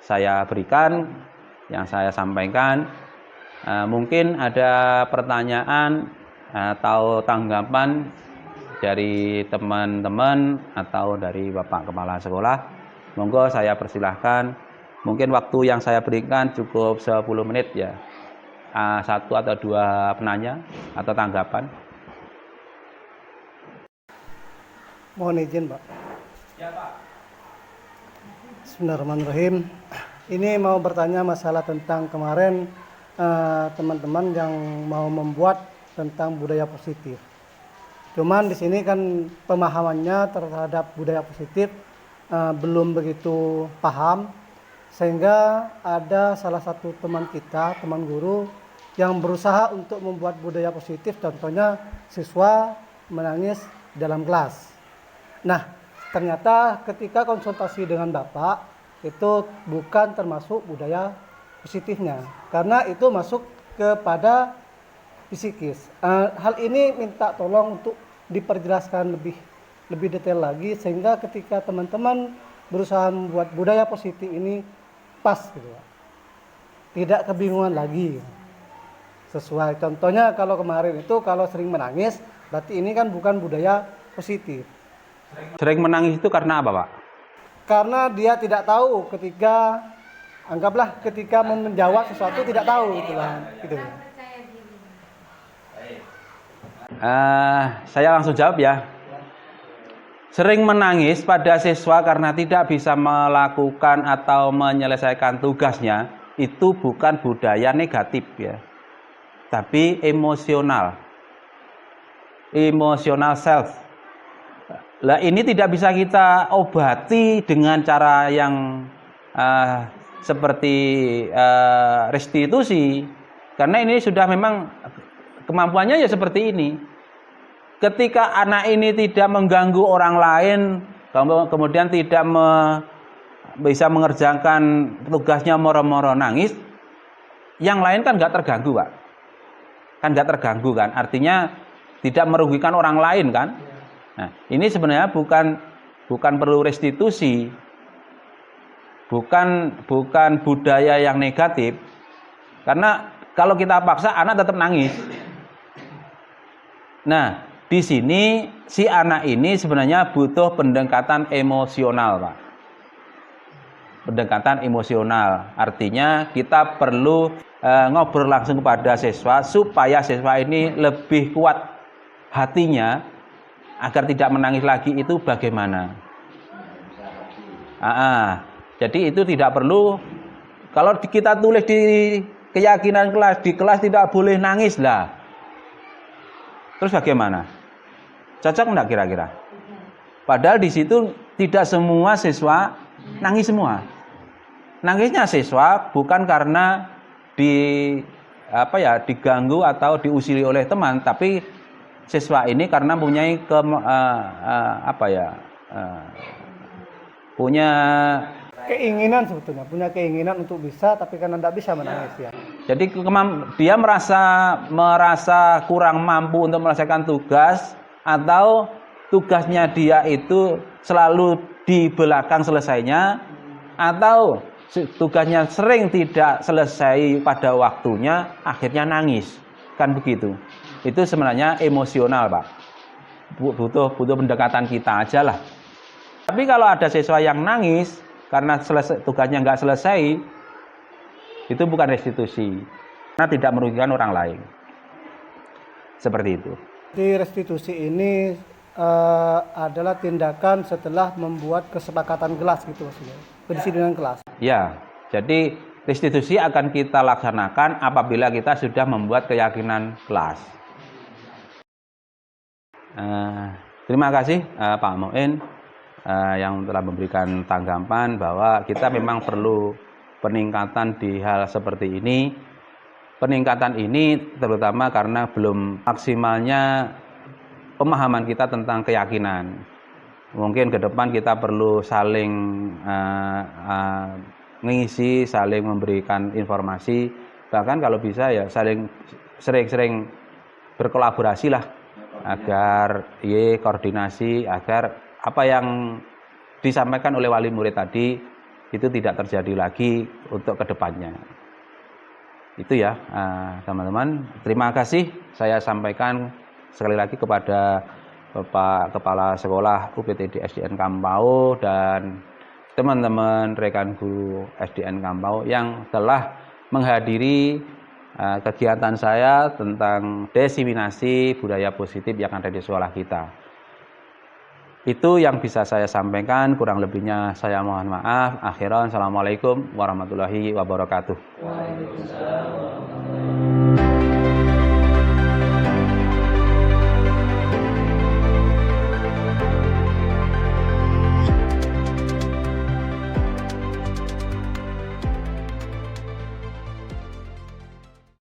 saya berikan, yang saya sampaikan. Mungkin ada pertanyaan atau tanggapan dari teman-teman atau dari Bapak Kepala Sekolah. Monggo saya persilahkan. Mungkin waktu yang saya berikan cukup 10 menit ya. Satu atau dua penanya atau tanggapan. Mohon izin, Pak. Ya, Pak. Bismillahirrahmanirrahim. Ini mau bertanya masalah tentang kemarin teman-teman yang mau membuat tentang budaya positif. Cuman di sini kan pemahamannya terhadap budaya positif belum begitu paham, sehingga ada salah satu teman kita, teman guru yang berusaha untuk membuat budaya positif, contohnya siswa menangis dalam kelas. Nah, ternyata ketika konsultasi dengan Bapak itu bukan termasuk budaya positifnya, karena itu masuk kepada psikis. Hal ini minta tolong untuk diperjelaskan lebih detail lagi, sehingga ketika teman-teman berusaha membuat budaya positif ini pas gitu, tidak kebingungan lagi. Sesuai contohnya kalau kemarin itu kalau sering menangis, berarti ini kan bukan budaya positif. Sering menangis itu karena apa, Pak? Karena dia tidak tahu ketika, anggaplah ketika menjawab sesuatu tidak tahu gitu. Saya langsung jawab ya. Sering menangis pada siswa karena tidak bisa melakukan atau menyelesaikan tugasnya itu bukan budaya negatif ya, tapi emosional self. Lah ini tidak bisa kita obati dengan cara yang seperti restitusi, karena ini sudah memang kemampuannya ya seperti ini. Ketika anak ini tidak mengganggu orang lain, kemudian tidak bisa mengerjakan tugasnya moro-moro nangis, yang lain kan nggak terganggu, Pak. Kan nggak terganggu kan, artinya tidak merugikan orang lain kan. Nah, ini sebenarnya bukan perlu restitusi, bukan budaya yang negatif, karena kalau kita paksa anak tetap nangis. Nah, di sini si anak ini sebenarnya butuh pendekatan emosional, Pak. Pendekatan emosional, artinya kita perlu ngobrol langsung kepada siswa supaya siswa ini lebih kuat hatinya agar tidak menangis lagi. Itu bagaimana? Jadi itu tidak perlu. Kalau kita tulis di keyakinan kelas, di kelas tidak boleh nangis lah. Terus bagaimana? Cocok enggak kira-kira? Padahal di situ tidak semua siswa nangis semua. Nangisnya siswa bukan karena diganggu atau diusili oleh teman, tapi siswa ini karena mempunyai punya keinginan, sebetulnya punya keinginan untuk bisa, tapi karena tidak bisa menangis ya. Jadi dia merasa kurang mampu untuk menyelesaikan tugas, atau tugasnya dia itu selalu di belakang selesainya, atau tugasnya sering tidak selesai pada waktunya, akhirnya nangis. Kan begitu. Itu sebenarnya emosional, Pak. Butuh pendekatan kita aja lah. Tapi kalau ada siswa yang nangis karena tugasnya nggak selesai, itu bukan restitusi, karena tidak merugikan orang lain. Seperti itu. Di restitusi ini adalah tindakan setelah membuat kesepakatan kelas gitu maksudnya, kedisiplinan kelas. Ya, jadi restitusi akan kita laksanakan apabila kita sudah membuat keyakinan kelas. Terima kasih Pak Muin yang telah memberikan tanggapan bahwa kita memang perlu peningkatan di hal seperti ini. Peningkatan ini terutama karena belum maksimalnya pemahaman kita tentang keyakinan. Mungkin ke depan kita perlu saling mengisi, saling memberikan informasi, bahkan kalau bisa ya saling sering-sering berkolaborasi lah, agar koordinasi, agar apa yang disampaikan oleh wali murid tadi itu tidak terjadi lagi untuk kedepannya. Itu ya teman-teman. Terima kasih saya sampaikan sekali lagi kepada Bapak Kepala Sekolah UPTD SDN Kampau dan teman-teman rekan guru SDN Kampau yang telah menghadiri kegiatan saya tentang diseminasi budaya positif yang ada di sekolah kita. Itu yang bisa saya sampaikan, kurang lebihnya saya mohon maaf. Akhiran, assalamualaikum warahmatullahi wabarakatuh. Waalaikumsalam warahmatullahi wabarakatuh.